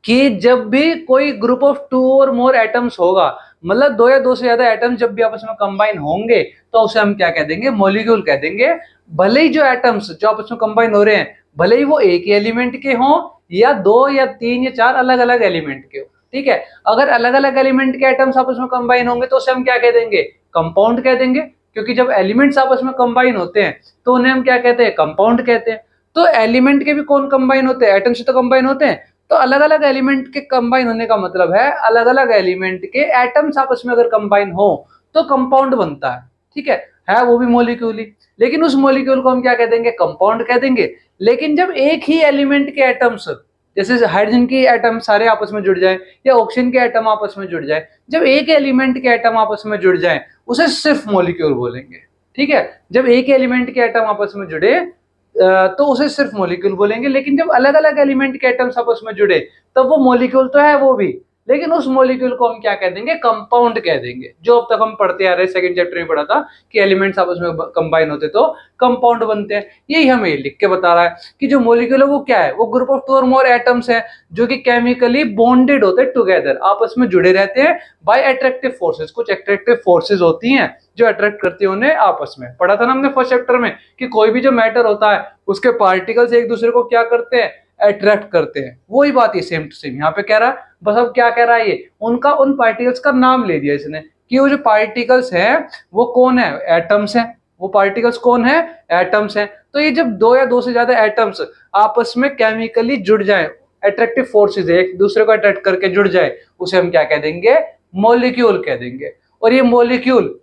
कि जब भी कोई ग्रुप ऑफ 2 और मोर एटम्स होगा, मतलब 2 या 2 से ज्यादा एटम्स जब भी आपस में कंबाइन होंगे तो उसे हम क्या कह देंगे, मॉलिक्यूल कह देंगे। भले ही जो एटम्स जो आपस में कंबाइन हो रहे हैं भले ही वो एक ही एलिमेंट के हों या 2 या 3 या 4 अलग अलग एलिमेंट के हो, ठीक है। अगर अलग अलग एलिमेंट के एटम्स आपस में कंबाइन होंगे तो उसे हम क्या कह देंगे, कंपाउंड कह देंगे, क्योंकि जब एलिमेंट्स आपस में कंबाइन होते हैं तो उन्हें हम क्या कहते हैं, कंपाउंड कहते हैं। तो एलिमेंट के भी कौन कंबाइन होते हैं, एटम्स से तो कंबाइन होते हैं। तो अलग अलग एलिमेंट के कंबाइन होने का मतलब है अलग अलग एलिमेंट के एटम्स आपस में अगर कंबाइन हो तो कंपाउंड बनता है, ठीक है वो भी मॉलिक्यूल ही। लेकिन उस मॉलिक्यूल को हम क्या कह देंगे, कंपाउंड कह देंगे। लेकिन जब एक ही एलिमेंट के एटम्स, जैसे हाइड्रोजन के एटम सारे आपस में जुड़ जाए या ऑक्सीजन के एटम आपस में जुड़ जाए, जब एक एलिमेंट के एटम आपस में जुड़ जाए उसे सिर्फ मॉलिक्यूल बोलेंगे, ठीक है। जब एक एलिमेंट के एटम आपस में जुड़े तो उसे सिर्फ मॉलिक्यूल बोलेंगे। लेकिन जब अलग अलग एलिमेंट के एटम्स आपस में जुड़े तब वो मॉलिक्यूल तो है वो भी, लेकिन उस मॉलिक्यूल को हम क्या कह देंगे, कंपाउंड कह देंगे। जो अब तक हम पढ़ते आ रहे, सेकंड चैप्टर में पढ़ा था कि एलिमेंट्स आपस में कंबाइन होते तो कंपाउंड बनते हैं। यही हमें लिख के बता रहा है कि जो मॉलिक्यूल है वो क्या है, वो ग्रुप ऑफ 2 और मोर एटम्स है जो कि केमिकली बॉन्डेड होते हैं टुगेदर, आपस में जुड़े रहते हैं बाय अट्रैक्टिव फोर्सेस। कुछ अट्रैक्टिव फोर्सेस होती हैं जो अट्रैक्ट करती है उन्हें आपस में। पढ़ा था ना हमने फर्स्ट चैप्टर में कि कोई भी जो मैटर होता है उसके पार्टिकल्स एक दूसरे को क्या करते हैं, अट्रैक्ट करते हैं। वही बात ये सेम टू सेम यहाँ पे कह रहा है। बस अब क्या कह रहा है, ये उनका उन पार्टिकल्स का नाम ले दिया इसने कि वो जो पार्टिकल्स हैं वो कौन है, एटम्स हैं। वो पार्टिकल्स कौन है, एटम्स हैं। तो ये जब 2 या 2 से ज्यादा एटम्स आपस में केमिकली जुड़ जाए, अट्रैक्टिव फोर्सेस एक दूसरे को अट्रैक्ट करके जुड़ जाए, उसे हम क्या कह देंगे, मॉलिक्यूल कह देंगे। और ये molecule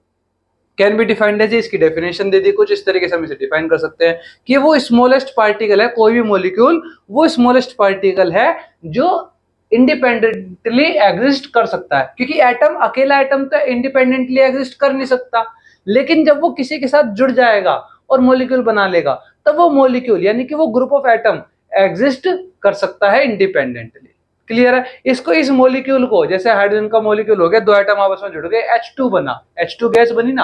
can be defined as, इसकी डेफिनेशन दे दी कुछ इस तरीके से हम इसे डिफाइन कर सकते हैं कि वो स्मॉलेस्ट पार्टिकल है, कोई भी मॉलिक्यूल वो स्मॉलेस्ट पार्टिकल है जो इंडिपेंडेंटली एग्जिस्ट कर सकता है। क्योंकि एटम अकेला एटम तो इंडिपेंडेंटली एग्जिस्ट कर नहीं सकता, लेकिन जब वो किसी के साथ जुड़ जाएगा और मॉलिक्यूल बना लेगा तब वो मॉलिक्यूल यानी कि वो ग्रुप ऑफ एटम एग्जिस्ट कर सकता है इंडिपेंडेंटली। क्लियर है। इसको इस मॉलिक्यूल को, जैसे हाइड्रोजन का मॉलिक्यूल हो गया, 2 एटम आपस में जुड़ गए, H2 बना, H2 गैस बनी ना,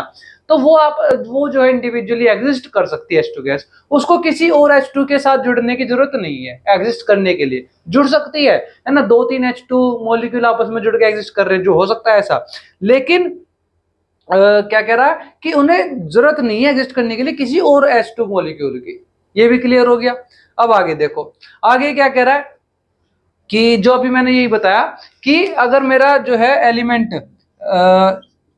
तो वो जो है इंडिविजुअली एग्जिस्ट कर सकती है H2 गैस। उसको किसी और H2 के साथ जुड़ने की जरूरत नहीं है एग्जिस्ट करने के लिए, जुड़ सकती है ना। 2-3 H2 मॉलिक्यूल आपस में जुड़ के एग्जिस्ट कर रहे हैं, जो हो सकता है ऐसा। लेकिन क्या कह रहा है कि उन्हें जरूरत नहीं है एग्जिस्ट करने के लिए किसी और H2 मॉलिक्यूल की। ये भी क्लियर हो गया। अब आगे देखो, आगे क्या कह रहा है कि जो अभी मैंने यही बताया कि अगर मेरा जो है एलिमेंट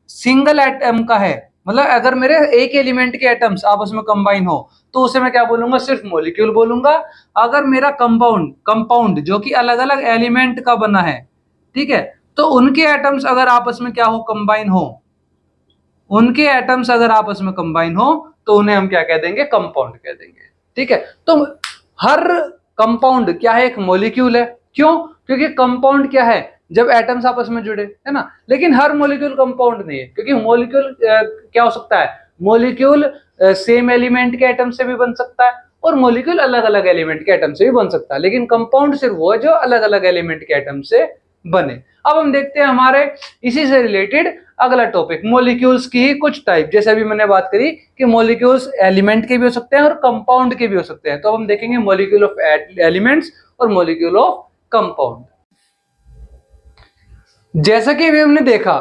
सिंगल एटम का है, मतलब अगर मेरे एक एलिमेंट के एटम्स आपस में कंबाइन हो तो उसे मैं क्या बोलूंगा, सिर्फ मॉलिक्यूल बोलूंगा। अगर मेरा कंपाउंड जो कि अलग अलग एलिमेंट का बना है, ठीक है, तो उनके एटम्स अगर आपस में क्या हो, कंबाइन हो, उनके एटम्स अगर आपस में कंबाइन हो तो उन्हें हम क्या कह देंगे, कंपाउंड कह देंगे। ठीक है। तो हर कंपाउंड क्या है, एक मॉलिक्यूल है। क्यों? क्योंकि कंपाउंड क्या है, जब एटम्स आपस में जुड़े, है ना। लेकिन हर मॉलिक्यूल कंपाउंड नहीं है, क्योंकि मॉलिक्यूल क्या हो सकता है, मॉलिक्यूल सेम एलिमेंट के एटम से भी बन सकता है और मॉलिक्यूल अलग अलग एलिमेंट के एटम से भी बन सकता है, लेकिन कंपाउंड सिर्फ वो है जो अलग अलग एलिमेंट के एटम से बने। अब हम देखते हैं हमारे इसी से रिलेटेड अगला टॉपिक, मॉलिक्यूल्स की ही कुछ टाइप। जैसे अभी मैंने बात करी कि मॉलिक्यूल्स एलिमेंट के भी हो सकते हैं और कंपाउंड के भी हो सकते हैं, तो अब हम देखेंगे मॉलिक्यूल ऑफ एलिमेंट्स और मॉलिक्यूल ऑफ कंपाउंड। जैसा कि अभी हमने देखा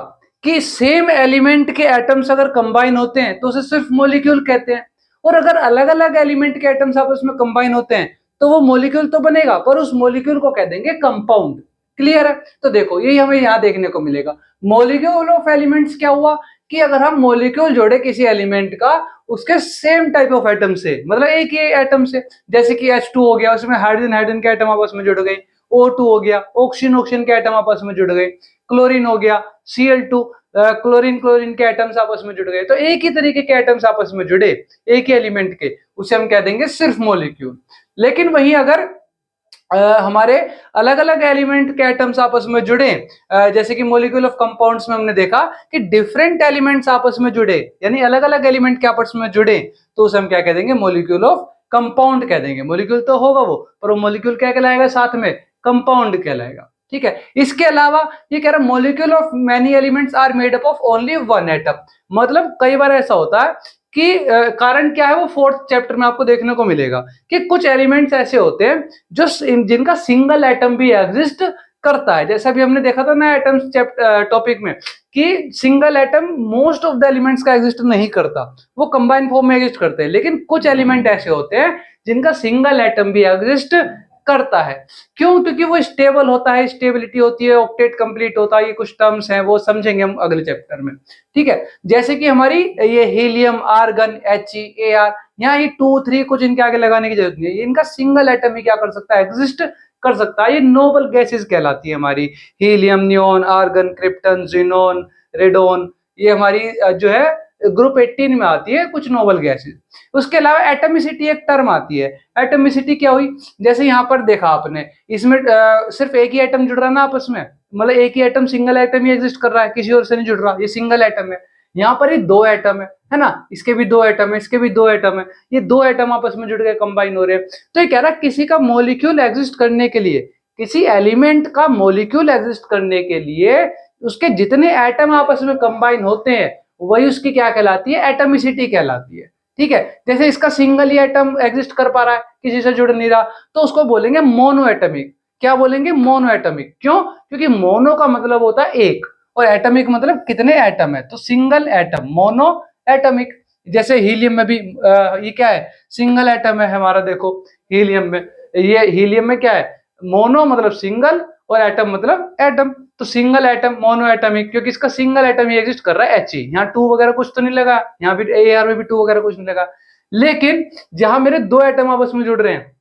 कि सेम एलिमेंट के एटम्स अगर कंबाइन होते हैं तो उसे सिर्फ मॉलिक्यूल कहते हैं, और अगर अलग अलग एलिमेंट के एटम्स आपस में कंबाइन होते हैं तो वो मॉलिक्यूल तो बनेगा पर उस मॉलिक्यूल को कह देंगे कंपाउंड। क्लियर है? तो देखो यही हमें यहां देखने को मिलेगा। मॉलिक्यूल ऑफ एलिमेंट्स क्या हुआ कि अगर हम मॉलिक्यूल जोड़े किसी एलिमेंट का उसके सेम टाइप ऑफ एटम से, मतलब एक ही एटम से, जैसे कि H2 हो गया, उसमें हाइड्रोजन हाइड्रोजन के एटम आपस में जुड़ गए, O2 हो गया, ऑक्सीजन ऑक्सीजन के एटम आपस में जुड़ गए, क्लोरीन हो गया, Cl2 क्लोरीन क्लोरीन के एटम्स आपस में जुड़ गए, तो एक ही तरीके के एटम्स आपस में जुड़े एक ही एलिमेंट के, उसे हम कह देंगे सिर्फ मॉलिक्यूल। लेकिन वहीं अगर हमारे अलग अलग एलिमेंट के एटम्स आपस में जुड़े, जैसे कि मॉलिक्यूल ऑफ कंपाउंड्स में हमने देखा कि डिफरेंट एलिमेंट्स आपस में जुड़े, यानी अलग अलग एलिमेंट के आपस में जुड़े, तो उसे हम क्या कह देंगे? मॉलिक्यूल ऑफ कंपाउंड कह देंगे। मॉलिक्यूल तो होगा वो, पर वो मॉलिक्यूल क्या कहलाएगा? साथ में कंपाउंड कहलाएगा। ठीक है। इसके अलावा ये कह रहा है molecule of many elements are made up of only one atom, मतलब कई बार ऐसा होता है कि कारण क्या है वो फोर्थ चैप्टर में आपको देखने को मिलेगा कि कुछ एलिमेंट्स ऐसे होते हैं जो जिनका सिंगल एटम भी एग्जिस्ट करता है। जैसा भी हमने देखा था ना एटम्स टॉपिक में कि single atom most of the elements का एग्जिस्ट नहीं करता, वो कंबाइन फॉर्म में एग्जिस्ट करते हैं, लेकिन कुछ एलिमेंट ऐसे होते हैं जिनका सिंगल एटम भी एग्जिस्ट करता है। क्यों? क्योंकि वो स्टेबल होता है, स्टेबिलिटी होती है, ऑक्टेट कंप्लीट होता है, ये कुछ टर्म्स हैं वो समझेंगे हम अगले चैप्टर में। ठीक है। जैसे कि हमारी ये हीलियम, आर्गन, He, Ar, यहाँ ये 2, 3 कुछ इनके आगे लगाने की जरूरत नहीं है, इनका सिंगल एटम ही क्या कर सकता है? एग्जिस्ट कर सकता है। ये नोबल गैसेस कहलाती है हमारी, helium, neon, argon, krypton, xenon, radon, ये हमारी जो है ग्रुप 18 में आती है कुछ नोबल गैसेस। उसके अलावा एटमिसिटी एक टर्म आती है। एटमिसिटी क्या हुई? जैसे यहाँ पर देखा आपने, इसमें सिर्फ एक ही एटम जुड़ रहा है ना आपस में, मतलब एक ही एटम, सिंगल एटम ही एग्जिस्ट कर रहा है, किसी और से नहीं जुड़ रहा, ये सिंगल एटम है। यहाँ पर ये 2 एटम है ना, इसके भी 2 एटम है, इसके भी 2 एटम है, ये 2 एटम आपस में जुड़ के कंबाइन हो रहे हैं। तो ये कह रहा है किसी का मॉलिक्यूल एग्जिस्ट करने के लिए, किसी एलिमेंट का मॉलिक्यूल एग्जिस्ट करने के लिए उसके जितने एटम आपस में कंबाइन होते हैं वही उसकी क्या कहलाती है? एटमिसिटी कहलाती है। ठीक है। जैसे इसका सिंगल ही एटम एग्जिस्ट कर पा रहा है, किसी से जुड़ नहीं रहा, तो उसको बोलेंगे मोनो एटमिक। क्या बोलेंगे? Mono atomic. क्यों? क्योंकि मोनो का मतलब होता है एक और एटमिक मतलब कितने एटम है, तो सिंगल एटम, मोनो एटमिक। जैसे हीलियम में भी ये क्या है? सिंगल एटम है हमारा। देखो हीलियम में, ये हीलियम में क्या है? मोनो मतलब सिंगल और एटम मतलब एटम, तो सिंगल एटम, मोनो एटमिक, क्योंकि इसका सिंगल एटम ही एग्जिस्ट कर रहा है He। यहाँ 2 वगैरह कुछ तो नहीं लगा, यहाँ भी Ar में भी 2 वगैरह कुछ नहीं लगा। लेकिन जहां मेरे 2 एटम आपस में जुड़ रहे हैं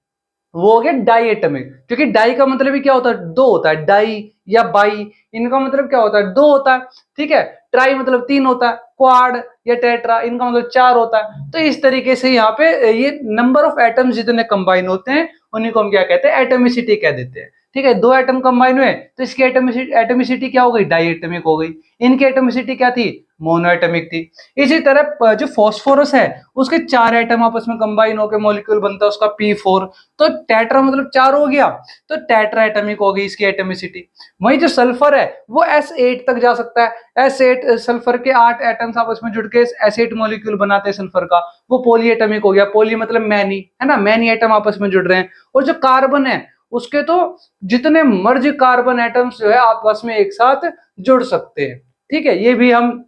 वो हो गया डाई एटमिक, क्योंकि डाई का मतलब ही क्या होता है? 2 होता है। डाई या बाई, इनका मतलब क्या होता है? 2 होता है। ठीक है। ट्राई मतलब 3 होता है, क्वाड या टेट्रा इनका मतलब 4 होता है। तो इस तरीके से यहाँ पे ये नंबर ऑफ एटम्स जितने कंबाइन होते हैं उन्हीं को हम क्या कहते हैं? एटमिसिटी कह देते हैं। ठीक है। 2 एटम कंबाइन हुए तो इसकी एटमिसिटी क्या हो गई? डाई एटमिक हो गई। इनकी एटमिसिटी क्या थी? मोनो एटमिक थी। इसी तरह जो फास्फोरस है उसके 4 एटम आपस में कंबाइन होकर मॉलिक्यूल बनता है उसका P4, तो टेट्रा मतलब 4 हो गया, तो टेट्रा एटमिक हो गई इसकी एटमिसिटी। वही जो सल्फर है वो S8 तक जा सकता है। S8 सल्फर के 8 एटम्स आपस में जुड़ के S8 मॉलिक्यूल बनाते हैं सल्फर का, वो पॉली एटमिक हो गया। पॉली मतलब मैनी, है ना, मैनी एटम आपस में जुड़ रहे हैं। और जो कार्बन है उसके तो जितने मर्जी कार्बन एटम्स जो है आपस में एक साथ जुड़ सकते हैं। ठीक है। ये भी हम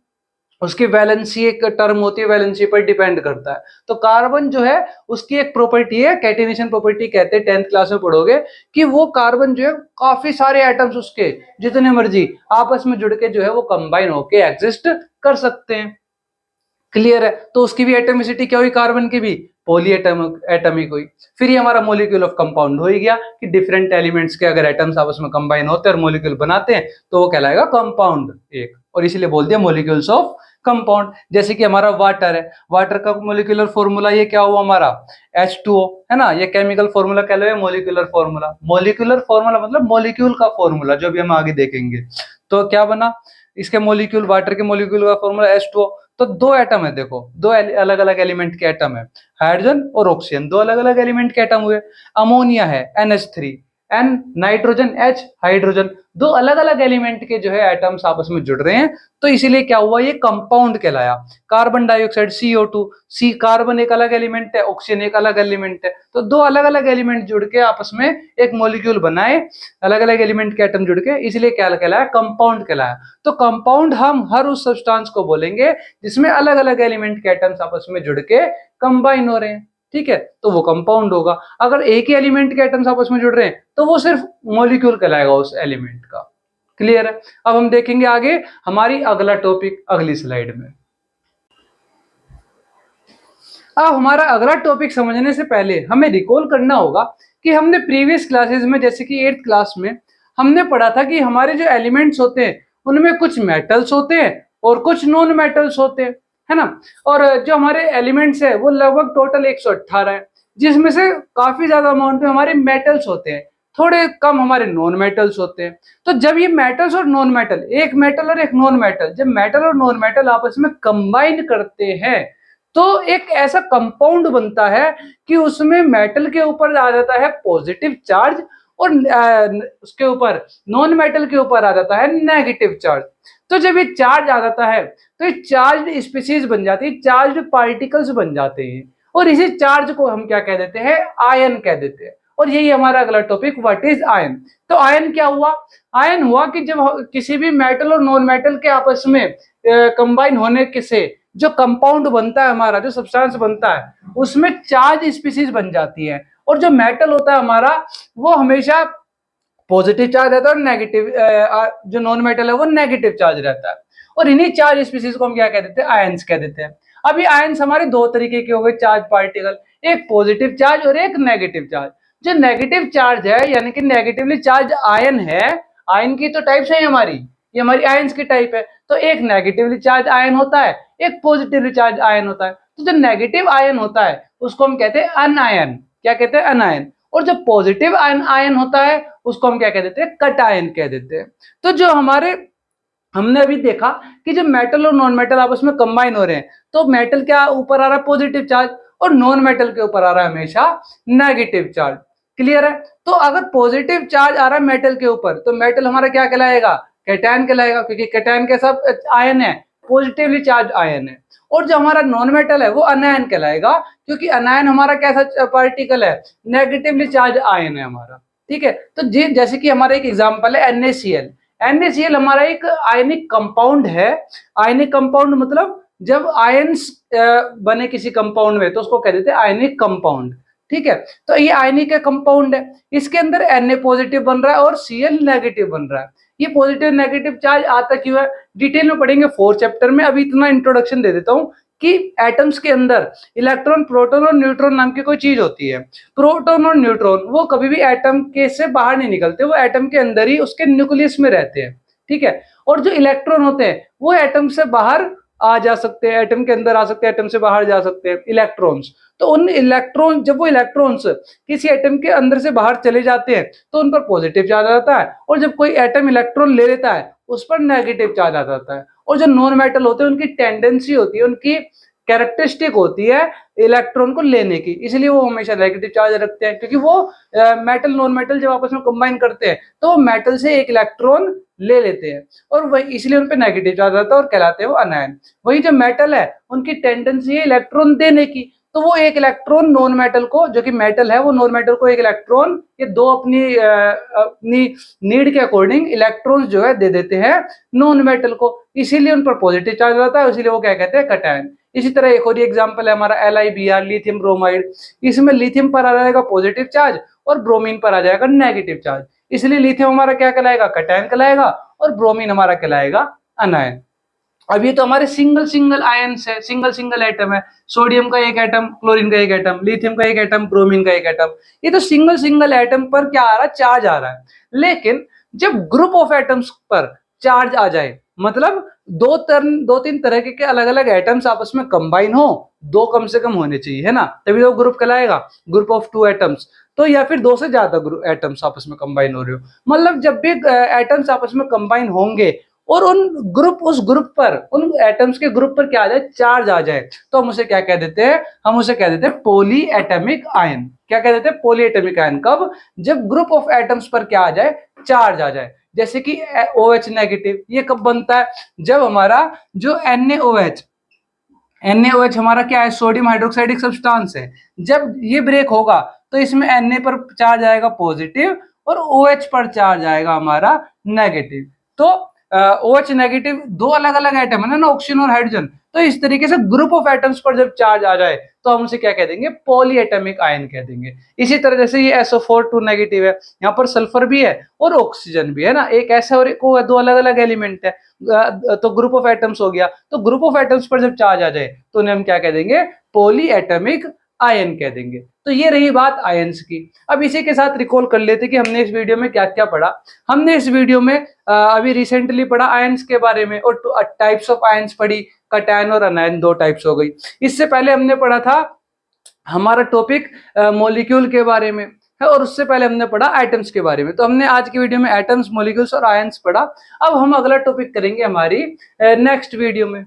उसकी वैलेंसी एक टर्म होती है, वैलेंसी पर डिपेंड करता है। तो कार्बन जो है उसकी एक प्रॉपर्टी है, कैटिनेशन प्रॉपर्टी कहते हैं, 10th क्लास में पढ़ोगे कि वो कार्बन जो है काफी सारे एटम्स उसके जितने मर्जी आपस में जुड़ के जो है वो कंबाइन होके एग्जिस्ट कर सकते हैं। क्लियर है? तो उसकी भी एटमिसिटी क्या हुई? कार्बन की भी पॉली एटमिक हुई। फिर ये हमारा मॉलिक्यूल ऑफ कंपाउंड हो ही गया कि डिफरेंट एलिमेंट्स के अगर एटम्स आपस में कंबाइन होते हैं और मॉलिक्यूल बनाते हैं तो वो कहलाएगा कंपाउंड एक, और इसीलिए बोल दिया मॉलिक्यूल्स ऑफ कंपाउंड। जैसे कि हमारा वाटर है, वाटर का मॉलिक्यूलर फॉर्मूला ये क्या हुआ हमारा? H2O, है ना, ये केमिकल फॉर्मूला कहलाएगा मॉलिक्यूलर फॉर्मूला। मॉलिक्यूलर फॉर्मूला मतलब मॉलिक्यूल का फॉर्मूला, जो भी हम आगे देखेंगे। तो क्या बना इसके मॉलिक्यूल, वाटर के मॉलिक्यूल का फॉर्मूला H2O। तो दो एटम है, देखो दो अलग अलग एलिमेंट के एटम है, हाइड्रोजन और ऑक्सीजन, दो अलग अलग एलिमेंट के एटम हुए। अमोनिया है NH3, N nitrogen, H hydrogen, दो अलग अलग एलिमेंट के जो है एटम्स आपस में जुड़ रहे हैं, तो इसीलिए क्या हुआ, ये कंपाउंड कहलाया। कार्बन डाइऑक्साइड CO2, सी कार्बन एक अलग एलिमेंट है, ऑक्सीजन एक अलग एलिमेंट है, तो दो अलग अलग एलिमेंट जुड़ के आपस में एक मॉलिक्यूल बनाए, अलग अलग एलिमेंट के एटम जुड़ के, इसलिए क्या कहलाया, कंपाउंड कहलाया। तो कंपाउंड हम हर उस सब्सटेंस को बोलेंगे जिसमें अलग अलग एलिमेंट के एटम्स आपस में जुड़ के कंबाइन हो रहे हैं, ठीक है, तो वो कंपाउंड होगा। अगर एक ही एलिमेंट के एटम्स आपस में जुड़ रहे हैं तो वो सिर्फ मॉलिक्यूल कहलाएगा उस एलिमेंट का। क्लियर है? अब हम देखेंगे आगे हमारी अगला टॉपिक अगली स्लाइड में। अब हमारा अगला टॉपिक समझने से पहले हमें रिकॉल करना होगा कि हमने प्रीवियस क्लासेस में, जैसे कि 8th क्लास में हमने पढ़ा था कि हमारे जो एलिमेंट्स होते हैं उनमें कुछ मेटल्स होते हैं और कुछ नॉन मेटल्स होते हैं, है ना। और जो हमारे एलिमेंट्स है वो लगभग टोटल 118 है, जिसमें से काफी ज्यादा अमाउंट में हमारे मेटल्स होते हैं, थोड़े कम हमारे नॉन मेटल्स होते हैं। तो जब ये मेटल्स और नॉन मेटल, एक मेटल और एक नॉन मेटल, जब मेटल और नॉन मेटल आपस में कंबाइन करते हैं तो एक ऐसा कंपाउंड बनता है कि उसमें मेटल के ऊपर आ जाता है पॉजिटिव चार्ज और उसके ऊपर नॉन मेटल के ऊपर आ जाता है नेगेटिव चार्ज। तो जब ये चार्ज आ जाता है तो ये चार्ज स्पीशीज बन जाती है, चार्ज पार्टिकल्स बन जाते हैं, और इसी चार्ज को हम क्या कह देते हैं, आयन कह देते हैं। और यही हमारा अगला टॉपिक, व्हाट इज आयन। तो आयन क्या हुआ, आयन हुआ कि जब किसी भी मेटल और नॉन मेटल के आपस में कंबाइन होने के से जो कंपाउंड बनता है हमारा, जो सब्सटेंस बनता है, उसमें चार्ज स्पीशीज बन जाती है, और जो मेटल होता है हमारा वो हमेशा पॉजिटिव चार्ज रहता है और नेगेटिव, जो नॉन मेटल है वो नेगेटिव चार्ज रहता है। और इन्हीं चार्ज स्पीशीज को हम क्या कह देते हैं, आयंस कह देते हैं। अभी आयंस हमारे दो तरीके के हो गए चार्ज पार्टिकल, एक पॉजिटिव चार्ज और एक नेगेटिव चार्ज। जो नेगेटिव चार्ज है यानी कि नेगेटिवली चार्ज आयन है, आयन की तो टाइप्स है हमारी, ये हमारी आयंस की टाइप है। तो एक नेगेटिवली चार्ज आयन होता है, एक पॉजिटिवली चार्ज आयन होता है। तो जो नेगेटिव आयन होता है उसको हम कहते हैं अनआयन, क्या कहते हैं, अनआयन। और जो पॉजिटिव आयन होता है उसको हम क्या कह देते हैं, कटायन कह देते हैं। तो जो हमारे हमने अभी देखा कि जब मेटल और नॉन मेटल आपस में कंबाइन हो रहे हैं तो मेटल क्या ऊपर आ रहा है, पॉजिटिव चार्ज, और नॉन मेटल के ऊपर आ रहा है हमेशा नेगेटिव चार्ज। क्लियर है? तो अगर पॉजिटिव चार्ज आ रहा है मेटल के ऊपर तो मेटल हमारा क्या कहलाएगा, कैटायन कहलाएगा, क्योंकि कैटायन के साथ आयन है, पॉजिटिवली चार्ज आयन है। और जो हमारा नॉन मेटल है वो अनायन कहलाएगा, क्योंकि अनायन हमारा कैसा पार्टिकल है, नेगेटिवली चार्ज आयन है हमारा। ठीक है, तो जैसे कि हमारा एक एग्जांपल है NaCl। NaCl हमारा एक आयनिक कंपाउंड है। आयनिक कंपाउंड मतलब जब आयंस बने किसी कंपाउंड में तो उसको कह देते हैं आयनिक कंपाउंड। ठीक है, तो ये आयनिक का कंपाउंड है, इसके अंदर Na पॉजिटिव बन रहा है और Cl नेगेटिव बन रहा है। ये पॉजिटिव नेगेटिव चार्ज आता क्यों है, डिटेल में पढ़ेंगे 4th चैप्टर में। अभी इतना इंट्रोडक्शन दे देता हूं कि एटम्स के अंदर इलेक्ट्रॉन, प्रोटॉन और न्यूट्रॉन नाम की कोई चीज होती है। प्रोटॉन और न्यूट्रॉन वो कभी भी एटम के से बाहर नहीं निकलते, वो एटम के अंदर ही उसके न्यूक्लियस में रहते हैं। ठीक है, और जो इलेक्ट्रॉन होते हैं वो एटम से बाहर आ जा सकते हैं, एटम के अंदर आ सकते हैं, एटम से बाहर जा सकते हैं, इलेक्ट्रॉन्स। तो उन इलेक्ट्रॉन, जब वो इलेक्ट्रॉन्स किसी एटम के अंदर से बाहर चले जाते हैं तो उन पर पॉजिटिव चार्ज आता है, और जब कोई एटम इलेक्ट्रॉन ले लेता है उस पर नेगेटिव चार्ज आ जाता है। और जो नॉन मेटल होते हैं उनकी टेंडेंसी होती है, उनकी कैरेक्टरिस्टिक होती है इलेक्ट्रॉन को लेने की, इसलिए वो हमेशा नेगेटिव चार्ज रखते हैं, क्योंकि वो मेटल नॉन मेटल जब आपस में कंबाइन करते हैं तो वो मेटल से एक इलेक्ट्रॉन ले लेते हैं, और वही इसलिए उन पे नेगेटिव चार्ज आता है और कहलाते हैं वो अनायन। वही जो मेटल है उनकी टेंडेंसी है इलेक्ट्रॉन देने की, तो वो एक इलेक्ट्रॉन नॉन मेटल को, जो कि मेटल है, वो नॉन मेटल को एक इलेक्ट्रॉन, ये दो अपनी नीड के अकॉर्डिंग इलेक्ट्रॉन्स जो है दे देते हैं नॉन मेटल को, इसीलिए उन पर पॉजिटिव चार्ज आता है, इसीलिए वो क्या कहते हैं, कैटायन। इसी तरह एक और एग्जांपल है हमारा LiBr, लिथियम ब्रोमाइड। इसमें लिथियम पर आ जाएगा पॉजिटिव चार्ज और ब्रोमीन पर आ जाएगा नेगेटिव चार्ज, इसलिए लिथियम हमारा क्या कहलाएगा, कैटायन कहलाएगा, और ब्रोमीन हमारा कहलाएगा अनायन। अब ये तो हमारे सिंगल आयन्स है, सिंगल एटम है, सोडियम का एक एटम, क्लोरीन का एक एटम, लिथियम का एक एटम, ब्रोमीन का एक एटम। ये तो सिंगल एटम पर क्या आ रहा है, चार्ज आ रहा है। लेकिन जब ग्रुप ऑफ एटम्स पर चार्ज आ जाए, मतलब दो तीन तरह के अलग अलग एटम्स आपस में कंबाइन हो, दो कम से कम होने चाहिए, है ना, तभी तो ग्रुप कहलाएगा, ग्रुप ऑफ 2 एटम्स। तो या फिर 2 से ज्यादा एटम्स आपस में कंबाइन हो रहे हो, मतलब जब भी एटम्स आपस में कंबाइन होंगे और उस ग्रुप पर, उन एटम्स के ग्रुप पर क्या आ जाए, चार्ज आ जाए, तो हम उसे क्या कह देते हैं, हम उसे कह देते हैं पॉली एटमिक आयन। क्या कह देते हैं, पॉली एटमिक आयन। कब, जब ग्रुप ऑफ एटम्स पर क्या आ जाए, चार्ज आ जाए। जैसे कि OH नेगेटिव, ये कब बनता है, जब हमारा जो NaOH हमारा क्या है, सोडियम हाइड्रोक्साइड एक सब्सटेंस है, जब ये ब्रेक होगा तो इसमें Na पर चार्ज आएगा पॉजिटिव और OH पर चार्ज आएगा हमारा नेगेटिव। तो OH नेगेटिव दो अलग अलग एटम है ना, ऑक्सीजन और हाइड्रोजन, तो इस तरीके से ग्रुप ऑफ एटम्स पर जब चार्ज आ जाए तो हम उसे क्या कह देंगे, पॉली एटमिक आयन कह देंगे। इसी तरह जैसे ये SO4 2 नेगेटिव है, यहाँ पर सल्फर भी है और ऑक्सीजन भी है ना, एक ऐसा और एक वो है, दो अलग अलग एलिमेंट है, तो ग्रुप ऑफ एटम्स हो गया। तो ग्रुप ऑफ एटम्स पर जब चार्ज आ जाए तो उन्हें हम क्या कह देंगे, पॉली एटमिक आयन कह देंगे। तो ये रही बात आयंस की। अब इसी के साथ रिकॉल कर लेते कि हमने इस वीडियो में क्या क्या पढ़ा। हमने इस वीडियो में अभी रिसेंटली पढ़ा आयंस के बारे में, और टाइप्स ऑफ आयंस पढ़ी, कैटायन और अनायन, दो टाइप्स हो गई। इससे पहले हमने पढ़ा था हमारा टॉपिक मॉलिक्यूल के बारे में है, और उससे पहले हमने पढ़ा एटम्स के बारे में। तो हमने आज की वीडियो में एटम्स, मॉलिक्यूल्स और आयंस पढ़ा। अब हम अगला टॉपिक करेंगे हमारी नेक्स्ट वीडियो में।